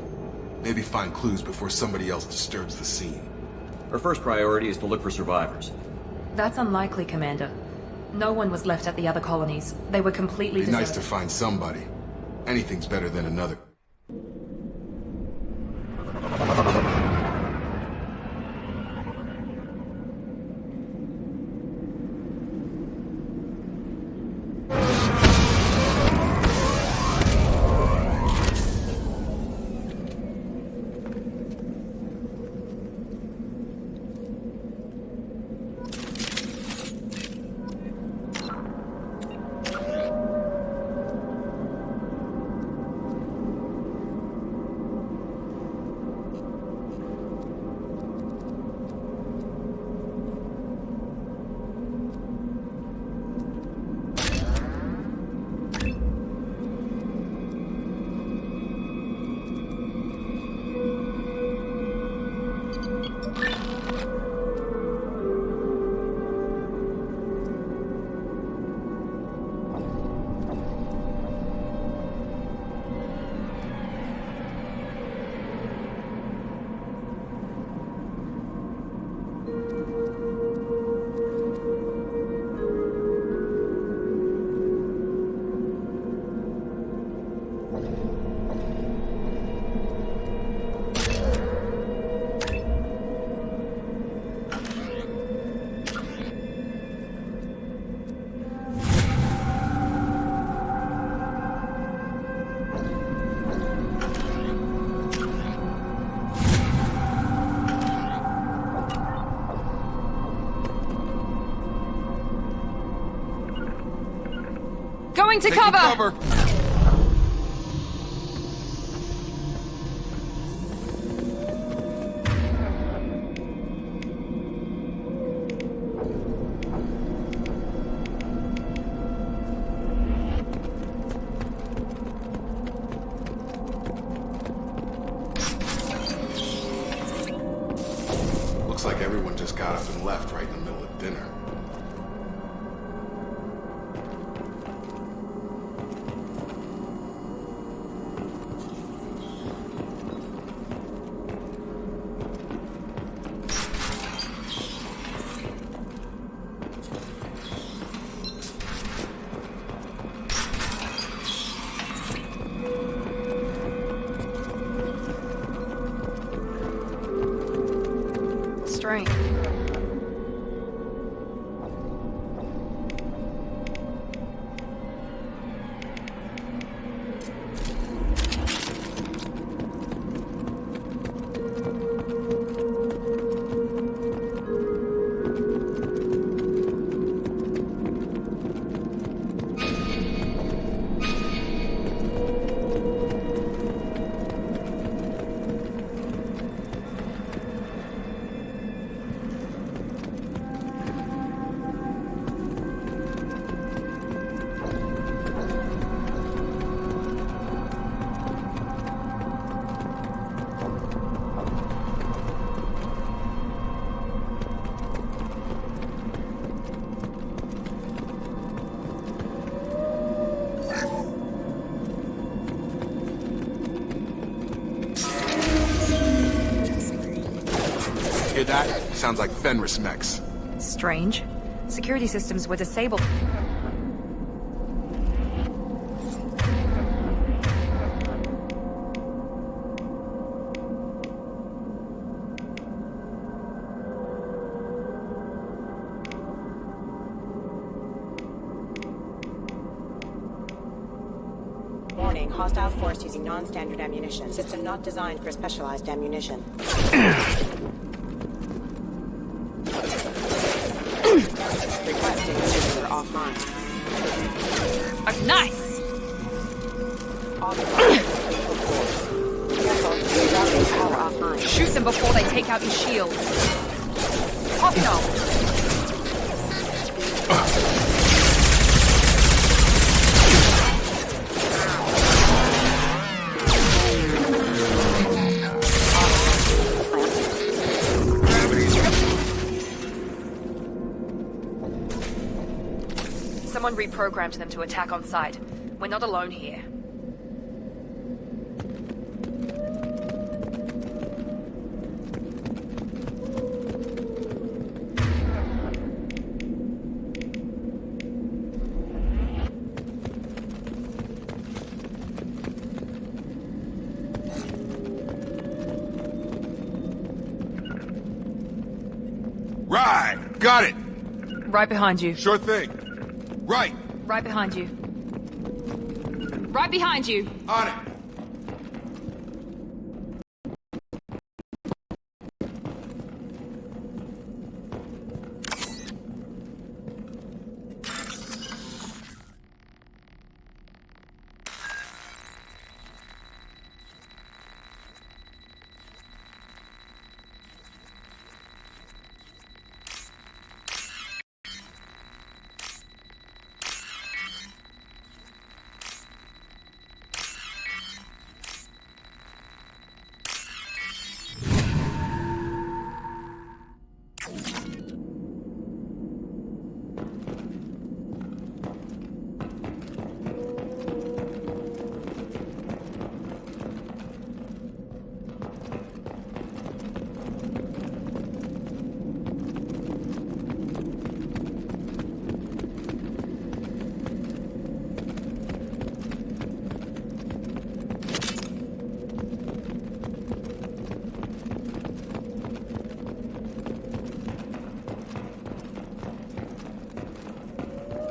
Speaker 8: Maybe find clues before somebody else disturbs the scene.
Speaker 10: Our first priority is to look for survivors.
Speaker 1: That's unlikely, Commander. No one was left at the other colonies. They were completely
Speaker 8: It'd be nice to
Speaker 1: deserted.
Speaker 8: find somebody. Anything's better than another.
Speaker 1: Going to cover!
Speaker 8: everyone just got up and left right in the middle of dinner.
Speaker 1: Strange.
Speaker 8: Hear that? Sounds like Fenris mechs.
Speaker 1: Strange. Security systems were disabled.
Speaker 11: Warning, hostile force using non-standard ammunition. System not designed for specialized ammunition. Requesting user offline.
Speaker 1: Oh, nice!
Speaker 11: Power offline.
Speaker 1: Shoot them before they take out your shields. Hostile! Someone reprogrammed them to attack on sight. We're not alone here.
Speaker 8: Right! Got it!
Speaker 1: Right behind you.
Speaker 8: Sure thing. Right!
Speaker 1: Right behind you. Right behind you!
Speaker 8: On it!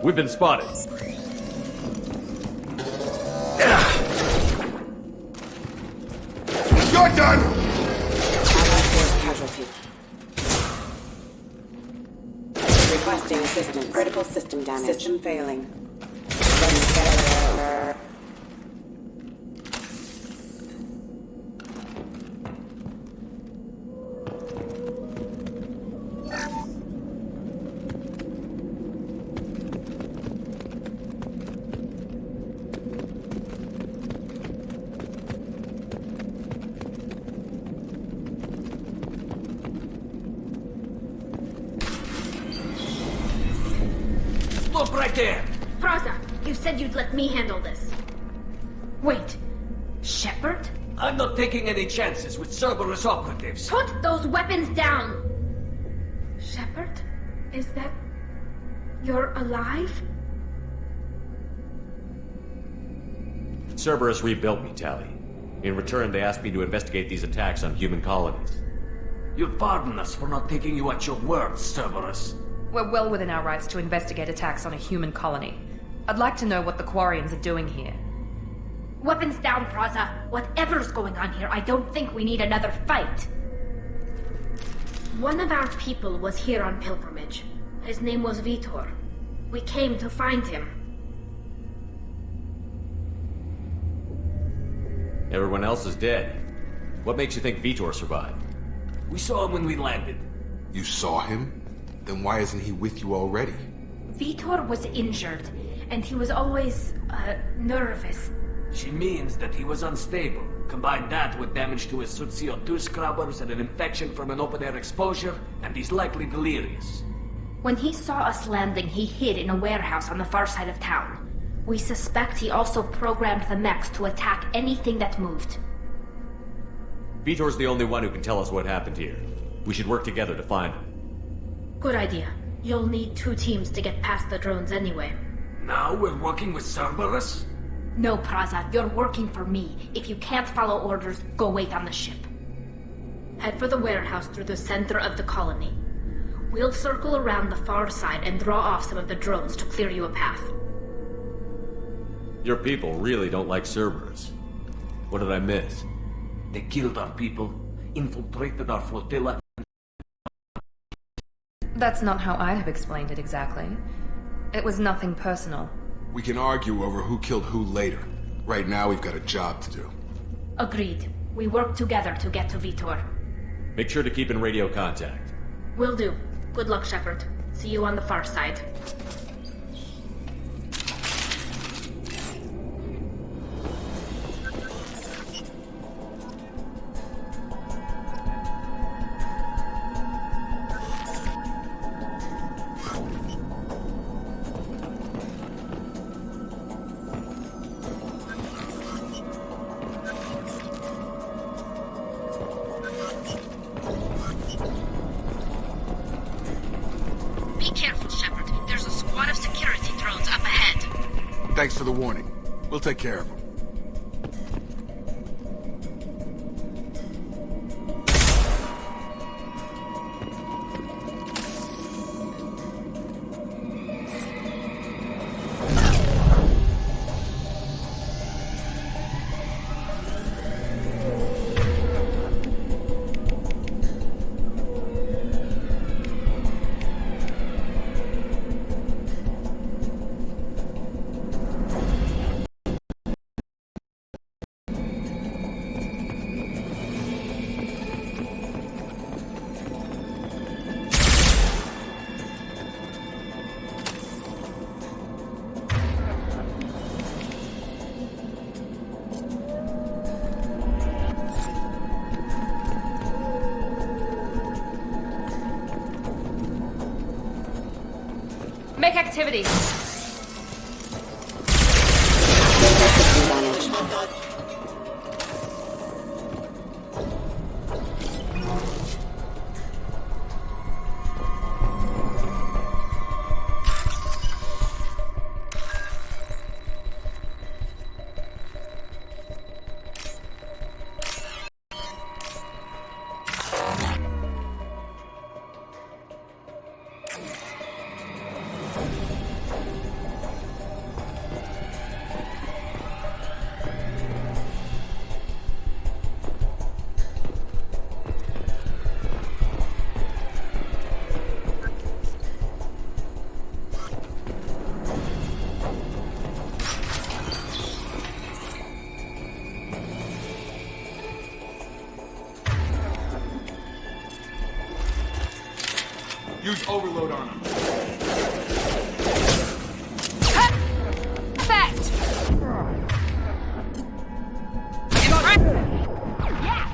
Speaker 10: We've been spotted.
Speaker 8: You're done!
Speaker 11: Casualty. Requesting assistance. Critical system damage. System failing.
Speaker 14: Stop right there!
Speaker 15: Praza, you said you'd let me handle this. Wait, Shepard?
Speaker 14: I'm not taking any chances with Cerberus operatives.
Speaker 15: Put those weapons down! Shepard? Is that... you're alive?
Speaker 10: Cerberus rebuilt me, Tali. In return, they asked me to investigate these attacks on human colonies.
Speaker 14: You'll pardon us for not taking you at your word, Cerberus.
Speaker 1: We're well within our rights to investigate attacks on a human colony. I'd like to know what the Quarians are doing here.
Speaker 15: Weapons down, Praza. Whatever's going on here, I don't think we need another fight. One of our people was here on pilgrimage. His name was Vitor. We came to find him.
Speaker 10: Everyone else is dead. What makes you think Vitor survived?
Speaker 14: We saw him when we landed.
Speaker 8: You saw him? Then why isn't he with you already?
Speaker 15: Vitor was injured, and he was always, nervous.
Speaker 14: She means that he was unstable. Combine that with damage to his suit CO2 scrubbers and an infection from an open-air exposure, and he's likely delirious.
Speaker 15: When he saw us landing, he hid in a warehouse on the far side of town. We suspect he also programmed the mechs to attack anything that moved.
Speaker 10: Vitor's the only one who can tell us what happened here. We should work together to find him.
Speaker 15: Good idea. You'll need 2 teams to get past the drones anyway.
Speaker 14: Now we're working with Cerberus?
Speaker 15: No, Praza, you're working for me. If you can't follow orders, go wait on the ship. Head for the warehouse through the center of the colony. We'll circle around the far side and draw off some of the drones to clear you a path.
Speaker 10: Your people really don't like Cerberus. What did I miss?
Speaker 14: They killed our people, infiltrated our flotilla.
Speaker 1: That's not how I'd have explained it exactly. It was nothing personal.
Speaker 8: We can argue over who killed who later. Right now, we've got a job to do.
Speaker 15: Agreed. We work together to get to Vitor.
Speaker 10: Make sure to keep in radio contact.
Speaker 15: Will do. Good luck, Shepard. See you on the far side.
Speaker 8: Thanks for the warning. We'll take care of them.
Speaker 1: Make activity!
Speaker 3: Use overload on him.
Speaker 1: Perfect! Yes!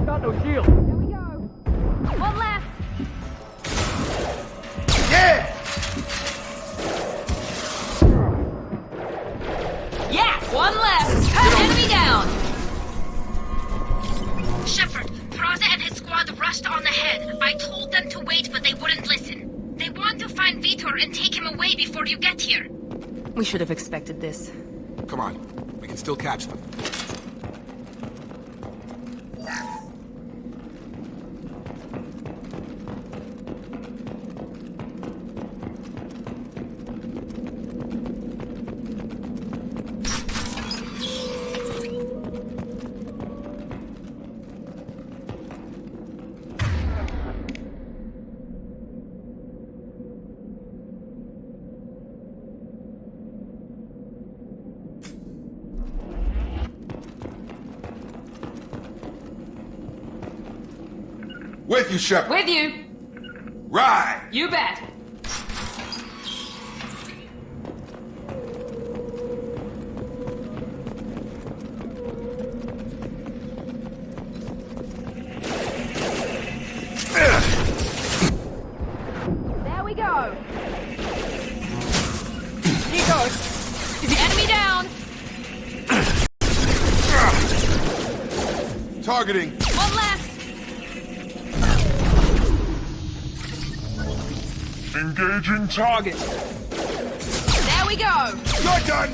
Speaker 14: Got no shield.
Speaker 1: There we go. One left.
Speaker 15: rushed on ahead. I told them to wait, but they wouldn't listen. They want to find Vitor and take him away before you get here.
Speaker 1: We should have expected this.
Speaker 8: Come on. We can still catch them. With you, Shepard.
Speaker 1: With you!
Speaker 8: Ride!
Speaker 1: You bet! There we go! Here goes! Is the enemy down?
Speaker 8: Targeting!
Speaker 1: One left!
Speaker 8: Engaging target!
Speaker 1: There we go!
Speaker 8: You're done!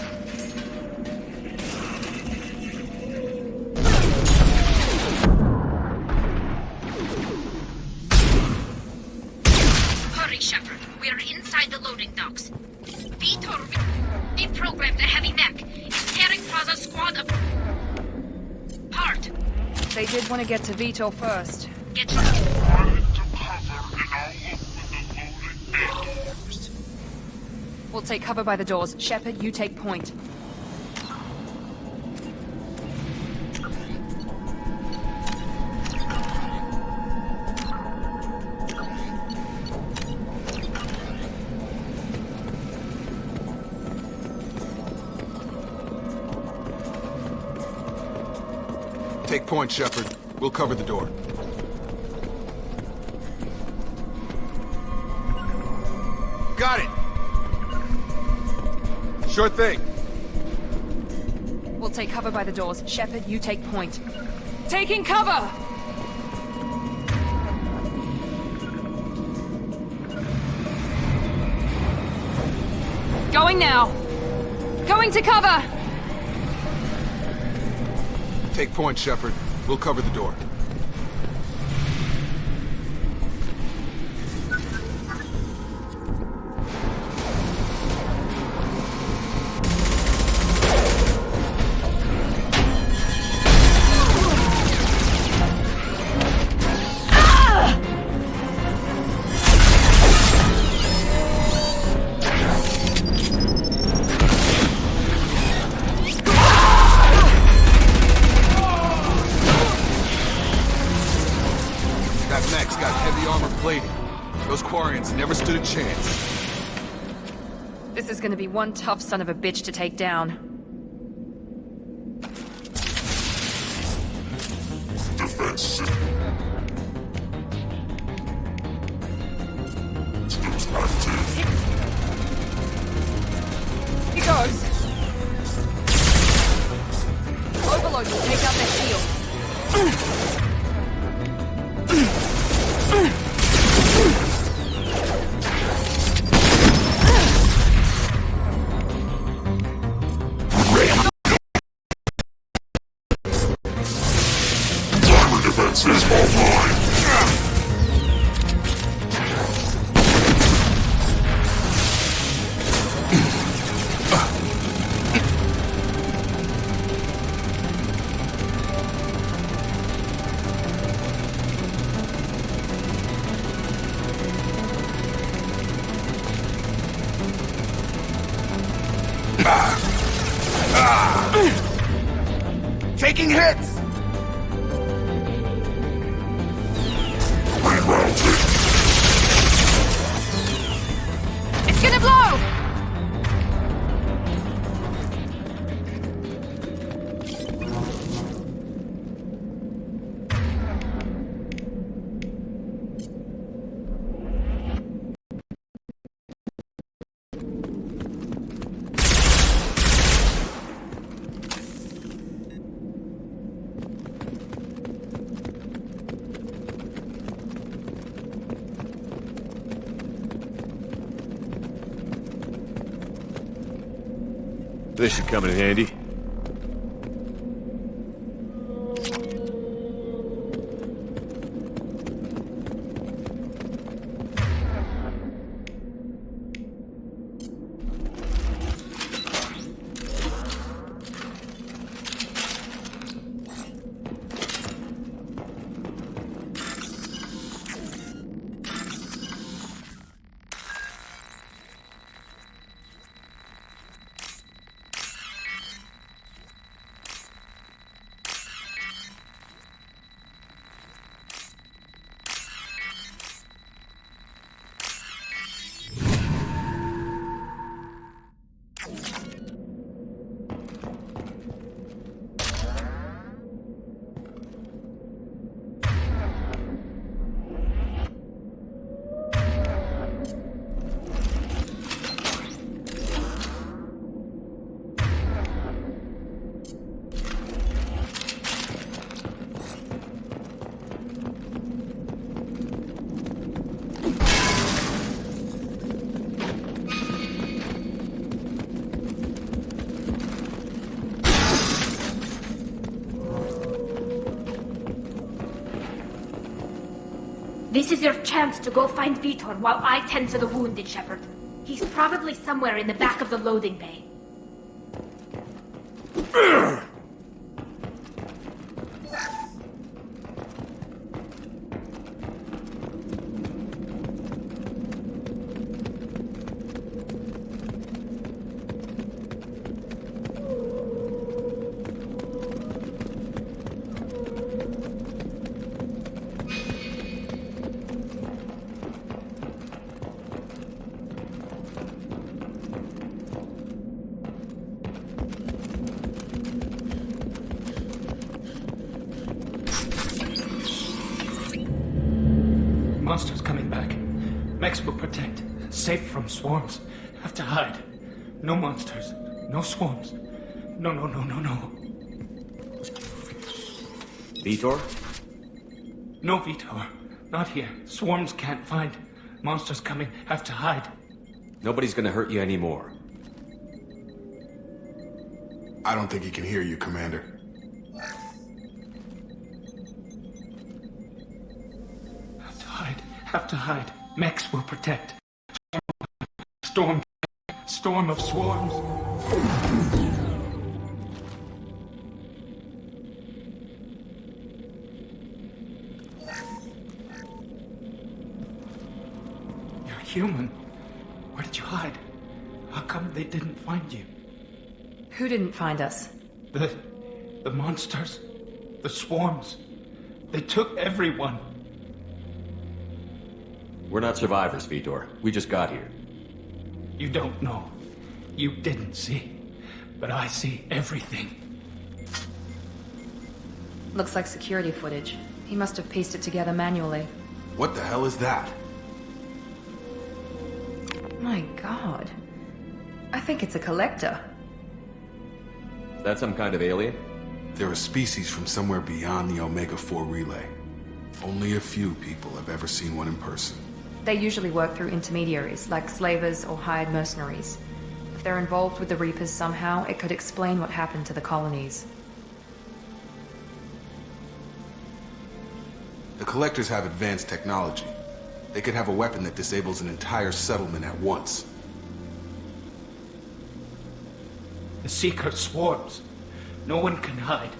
Speaker 15: Hurry, Shepard. We're inside the loading docks. Vitor reprogrammed the heavy mech. It's tearing Plaza's squad apart.
Speaker 1: They did want to get to Vitor first.
Speaker 15: Get your...
Speaker 1: We'll take cover by the doors. Shepard, you take point.
Speaker 8: Take point, Shepard. We'll cover the door. Got it! Sure thing.
Speaker 1: We'll take cover by the doors. Shepard, you take point. Taking cover! Going now! Going to cover!
Speaker 8: Take point, Shepard. We'll cover the door. Those Quarians never stood a chance.
Speaker 1: This is gonna be one tough son of a bitch to take down.
Speaker 16: Defense.
Speaker 1: He goes. Overload will take out their shields.
Speaker 16: Defense is offline.
Speaker 8: Taking hits!
Speaker 1: It's gonna blow!
Speaker 10: This should come in handy.
Speaker 15: This is your chance to go find Vitor while I tend to the wounded, Shepard. He's probably somewhere in the back of the loading bay.
Speaker 14: Monsters coming back. Mechs will protect. Safe from swarms. Have to hide. No monsters. No swarms. No.
Speaker 10: Vitor?
Speaker 14: No Vitor. Not here. Swarms can't find. Monsters coming. Have to hide.
Speaker 10: Nobody's gonna hurt you anymore.
Speaker 8: I don't think he can hear you, Commander.
Speaker 14: Have to hide. Mechs will protect. Storm of swarms. You're human. Where did you hide? How come they didn't find you?
Speaker 1: Who didn't find us?
Speaker 14: The monsters. The swarms. They took everyone.
Speaker 10: We're not survivors, Vitor. We just got here.
Speaker 14: You don't know. You didn't see. But I see everything.
Speaker 1: Looks like security footage. He must have pieced it together manually.
Speaker 8: What the hell is that?
Speaker 1: My god. I think it's a collector.
Speaker 10: Is that some kind of alien?
Speaker 8: They're a species from somewhere beyond the Omega-4 relay. Only a few people have ever seen one in person.
Speaker 1: They usually work through intermediaries, like slavers or hired mercenaries. If they're involved with the Reapers somehow, it could explain what happened to the colonies.
Speaker 8: The Collectors have advanced technology. They could have a weapon that disables an entire settlement at once.
Speaker 14: The Seeker swarms. No one can hide.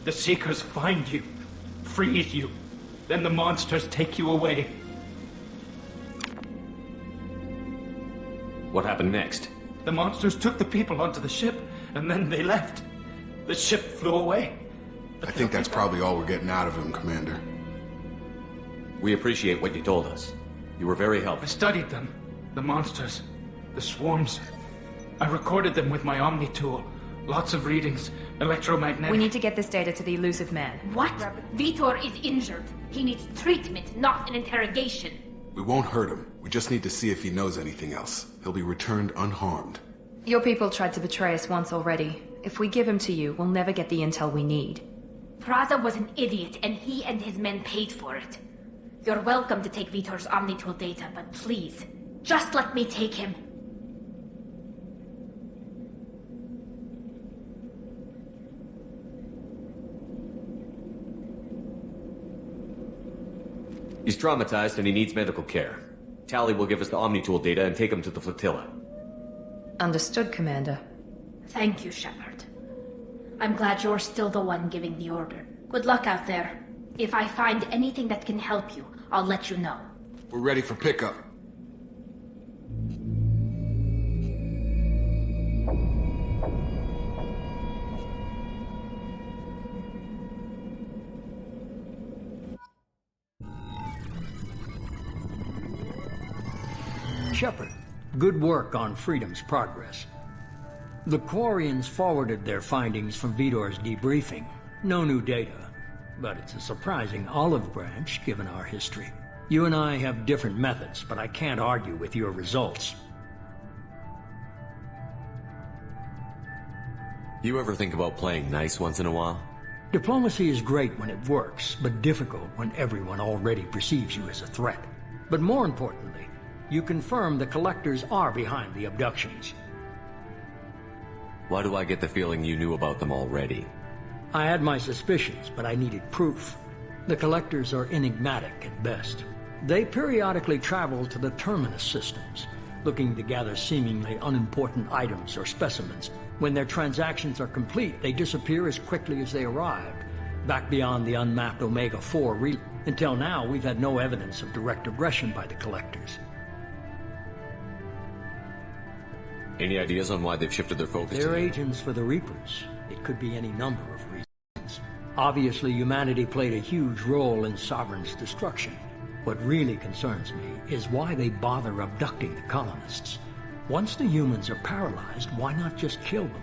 Speaker 14: The Seekers find you, freeze you. Then the monsters take you away.
Speaker 10: What happened next?
Speaker 14: The monsters took the people onto the ship, and then they left. The ship flew away.
Speaker 8: I think that's probably all we're getting out of him, Commander.
Speaker 10: We appreciate what you told us. You were very helpful.
Speaker 14: I studied them. The monsters. The swarms. I recorded them with my Omni tool. Lots of readings. Electromagnetic.
Speaker 1: We need to get this data to the elusive man.
Speaker 15: What? Vitor is injured. He needs treatment, not an interrogation.
Speaker 8: We won't hurt him. We just need to see if he knows anything else. He'll be returned unharmed.
Speaker 1: Your people tried to betray us once already. If we give him to you, we'll never get the intel we need.
Speaker 15: Praza was an idiot, and he and his men paid for it. You're welcome to take Vitor's Omnitool data, but please, just let me take him.
Speaker 10: He's traumatized and he needs medical care. Tali will give us the Omnitool data and take him to the flotilla.
Speaker 1: Understood, Commander.
Speaker 15: Thank you, Shepard. I'm glad you're still the one giving the order. Good luck out there. If I find anything that can help you, I'll let you know.
Speaker 8: We're ready for pickup.
Speaker 2: Shepard, good work on Freedom's progress. The Quarians forwarded their findings from Vidor's debriefing. No new data, but it's a surprising olive branch given our history. You and I have different methods, but I can't argue with your results.
Speaker 10: You ever think about playing nice once in a while?
Speaker 2: Diplomacy is great when it works, but difficult when everyone already perceives you as a threat. But more importantly, you confirm the Collectors are behind the abductions.
Speaker 10: Why do I get the feeling you knew about them already?
Speaker 2: I had my suspicions, but I needed proof. The Collectors are enigmatic at best. They periodically travel to the Terminus systems, looking to gather seemingly unimportant items or specimens. When their transactions are complete, they disappear as quickly as they arrived, back beyond the unmapped Omega-4 relay. Until now, we've had no evidence of direct aggression by the Collectors.
Speaker 10: Any ideas on why they've shifted their focus?
Speaker 2: They're agents for the Reapers. It could be any number of reasons. Obviously, humanity played a huge role in Sovereign's destruction. What really concerns me is why they bother abducting the colonists. Once the humans are paralyzed, why not just kill them?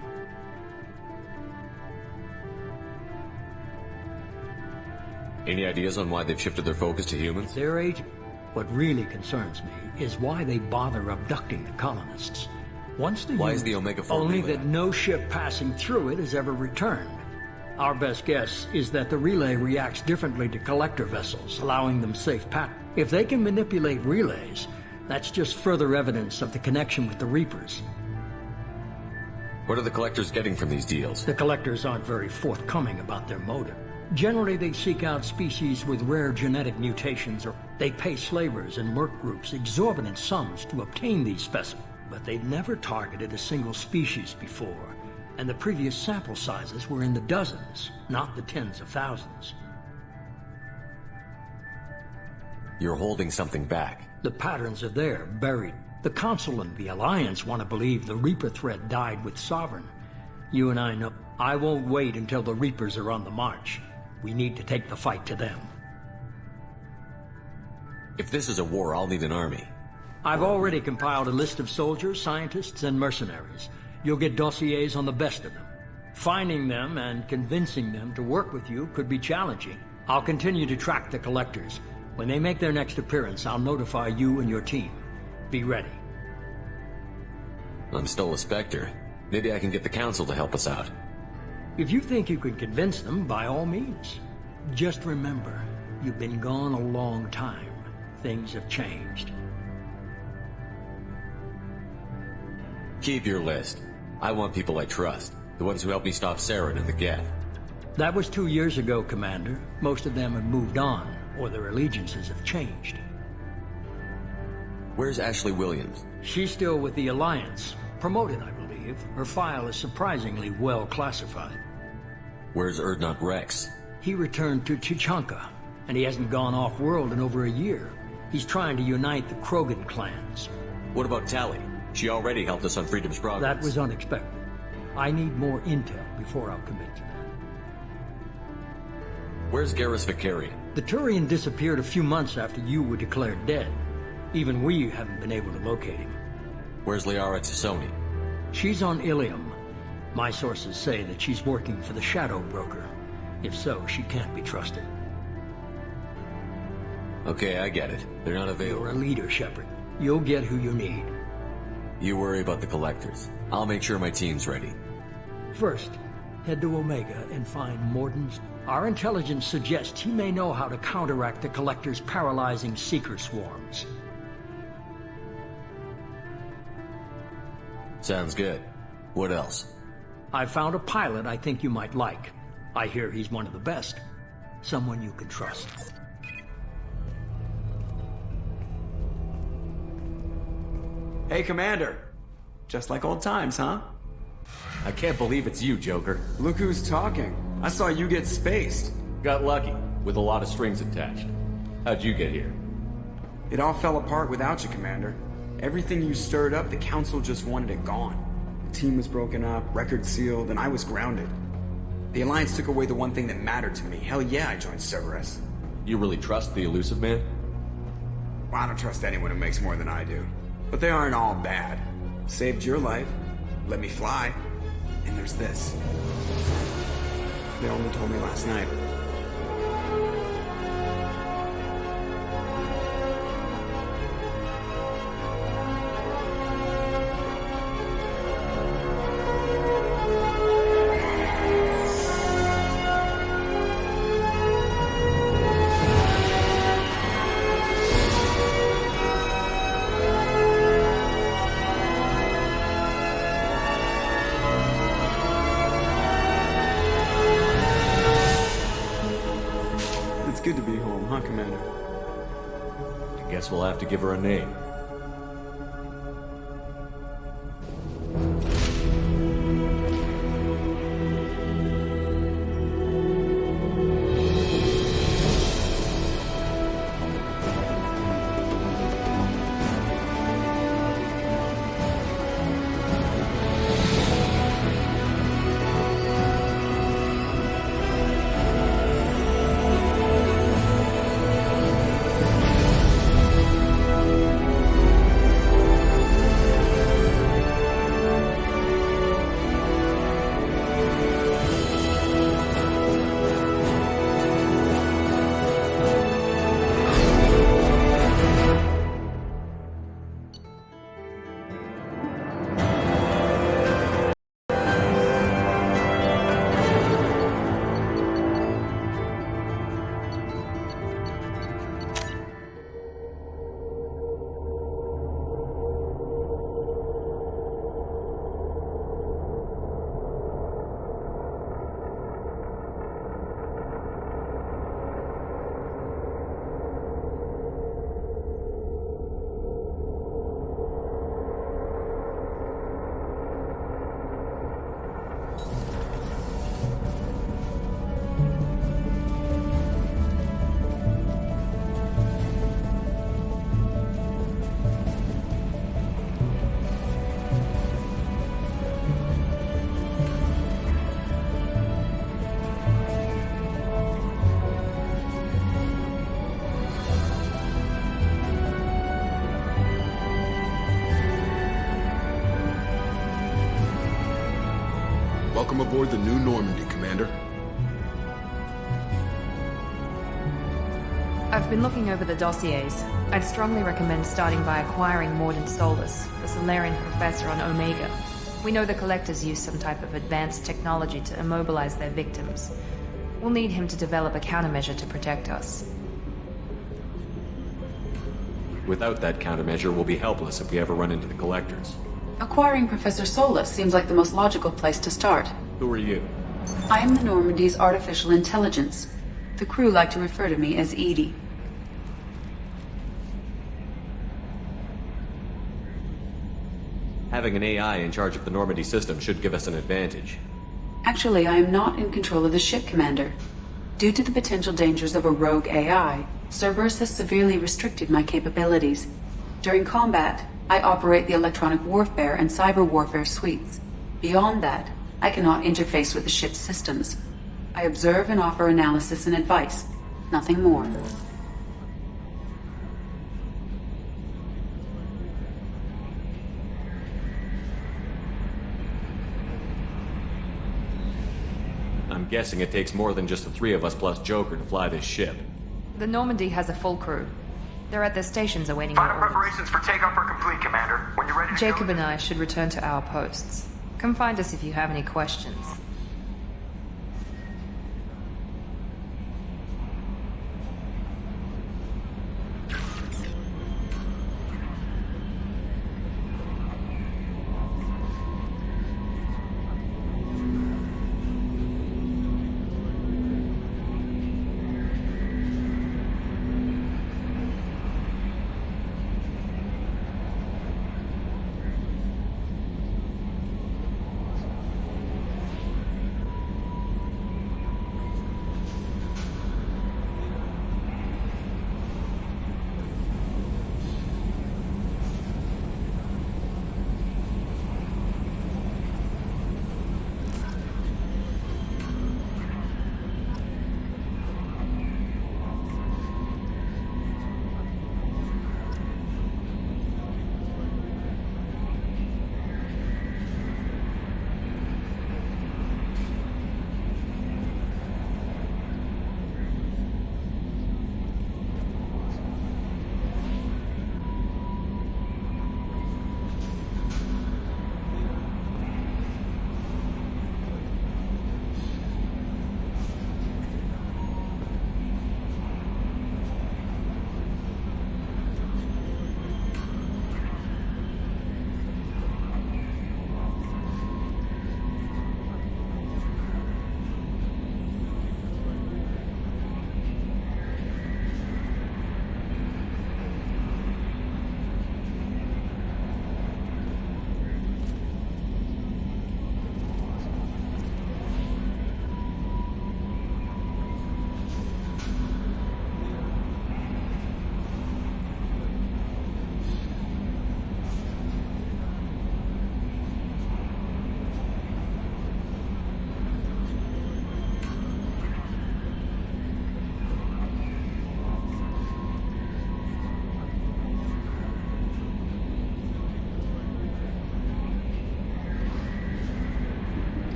Speaker 10: Any ideas on why they've shifted their focus to humans?
Speaker 2: They're agents. What really concerns me is why they bother abducting the colonists. Once the
Speaker 10: Why
Speaker 2: humans,
Speaker 10: is the Omega-4
Speaker 2: only
Speaker 10: relay?
Speaker 2: that no ship passing through it has ever returned. Our best guess is that the relay reacts differently to collector vessels, allowing them safe path. If they can manipulate relays, that's just further evidence of the connection with the Reapers.
Speaker 10: What are the Collectors getting from these deals?
Speaker 2: The Collectors aren't very forthcoming about their motive. Generally, they seek out species with rare genetic mutations, or they pay slavers and merc groups exorbitant sums to obtain these specimens. But they've never targeted a single species before, and the previous sample sizes were in the dozens, not the tens of thousands.
Speaker 10: You're holding something back.
Speaker 2: The patterns are there, buried. The Council and the Alliance want to believe the Reaper threat died with Sovereign. You and I know. I won't wait until the Reapers are on the march. We need to take the fight to them.
Speaker 10: If this is a war, I'll need an army.
Speaker 2: I've already compiled a list of soldiers, scientists, and mercenaries. You'll get dossiers on the best of them. Finding them and convincing them to work with you could be challenging. I'll continue to track the Collectors. When they make their next appearance, I'll notify you and your team. Be ready.
Speaker 10: I'm still a Spectre. Maybe I can get the Council to help us out.
Speaker 2: If you think you can convince them, by all means. Just remember, you've been gone a long time. Things have changed.
Speaker 10: Keep your list. I want people I trust. The ones who helped me stop Saren and the Geth.
Speaker 2: That was 2 years ago, Commander. Most of them have moved on, or their allegiances have changed.
Speaker 10: Where's Ashley Williams?
Speaker 2: She's still with the Alliance. Promoted, I believe. Her file is surprisingly well classified.
Speaker 10: Where's Urdnot Rex?
Speaker 2: He returned to Chichanka, and he hasn't gone off-world in over a year. He's trying to unite the Krogan clans.
Speaker 10: What about Tali? She already helped us on Freedom's progress.
Speaker 2: That was unexpected. I need more intel before I'll commit to that.
Speaker 10: Where's Garrus Vakarian?
Speaker 2: The Turian disappeared a few months after you were declared dead. Even we haven't been able to locate him.
Speaker 10: Where's Liara Tassoni?
Speaker 2: She's on Ilium. My sources say that she's working for the Shadow Broker. If so, she can't be trusted.
Speaker 10: Okay, I get it. They're not available.
Speaker 2: You're a leader, Shepard. You'll get who you need.
Speaker 10: You worry about the Collectors. I'll make sure my team's ready.
Speaker 2: First, head to Omega and find Morden's. Our intelligence suggests he may know how to counteract the Collectors' paralyzing Seeker swarms.
Speaker 10: Sounds good. What else?
Speaker 2: I found a pilot I think you might like. I hear he's one of the best. Someone you can trust.
Speaker 3: Hey, Commander. Just like old times, huh?
Speaker 10: I can't believe it's you, Joker.
Speaker 3: Look who's talking. I saw you get spaced.
Speaker 10: Got lucky, with a lot of strings attached. How'd you get here?
Speaker 3: It all fell apart without you, Commander. Everything you stirred up, the Council just wanted it gone. The team was broken up, record sealed, and I was grounded. The Alliance took away the one thing that mattered to me. Hell yeah, I joined Cerberus.
Speaker 10: You really trust the Illusive Man?
Speaker 3: Well, I don't trust anyone who makes more than I do. But they aren't all bad. Saved your life, let me fly, and there's this. They only told me last night. Good to be home, huh, Commander?
Speaker 10: I guess we'll have to give her a name.
Speaker 8: Welcome aboard the new Normandy, Commander.
Speaker 1: I've been looking over the dossiers. I'd strongly recommend starting by acquiring Mordant Solus, the Solarian professor on Omega. We know the Collectors use some type of advanced technology to immobilize their victims. We'll need him to develop a countermeasure to protect us.
Speaker 10: Without that countermeasure, we'll be helpless if we ever run into the Collectors.
Speaker 17: Acquiring Professor Solus seems like the most logical place to start.
Speaker 10: Who are you?
Speaker 17: I am the Normandy's artificial intelligence. The crew like to refer to me as Edie.
Speaker 10: Having an AI in charge of the Normandy system should give us an advantage.
Speaker 17: Actually, I am not in control of the ship, Commander. Due to the potential dangers of a rogue AI, Cerberus has severely restricted my capabilities. During combat, I operate the electronic warfare and cyber warfare suites. Beyond that, I cannot interface with the ship's systems. I observe and offer analysis and advice. Nothing more.
Speaker 10: I'm guessing it takes more than just the three of us plus Joker to fly this ship.
Speaker 1: The Normandy has a full crew. They're at their stations awaiting
Speaker 6: Final
Speaker 1: our orders.
Speaker 6: preparations for takeoff are complete, Commander. When you're ready to
Speaker 1: Jacob
Speaker 6: go...
Speaker 1: and I should return to our posts. Come find us if you have any questions.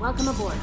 Speaker 18: Welcome aboard,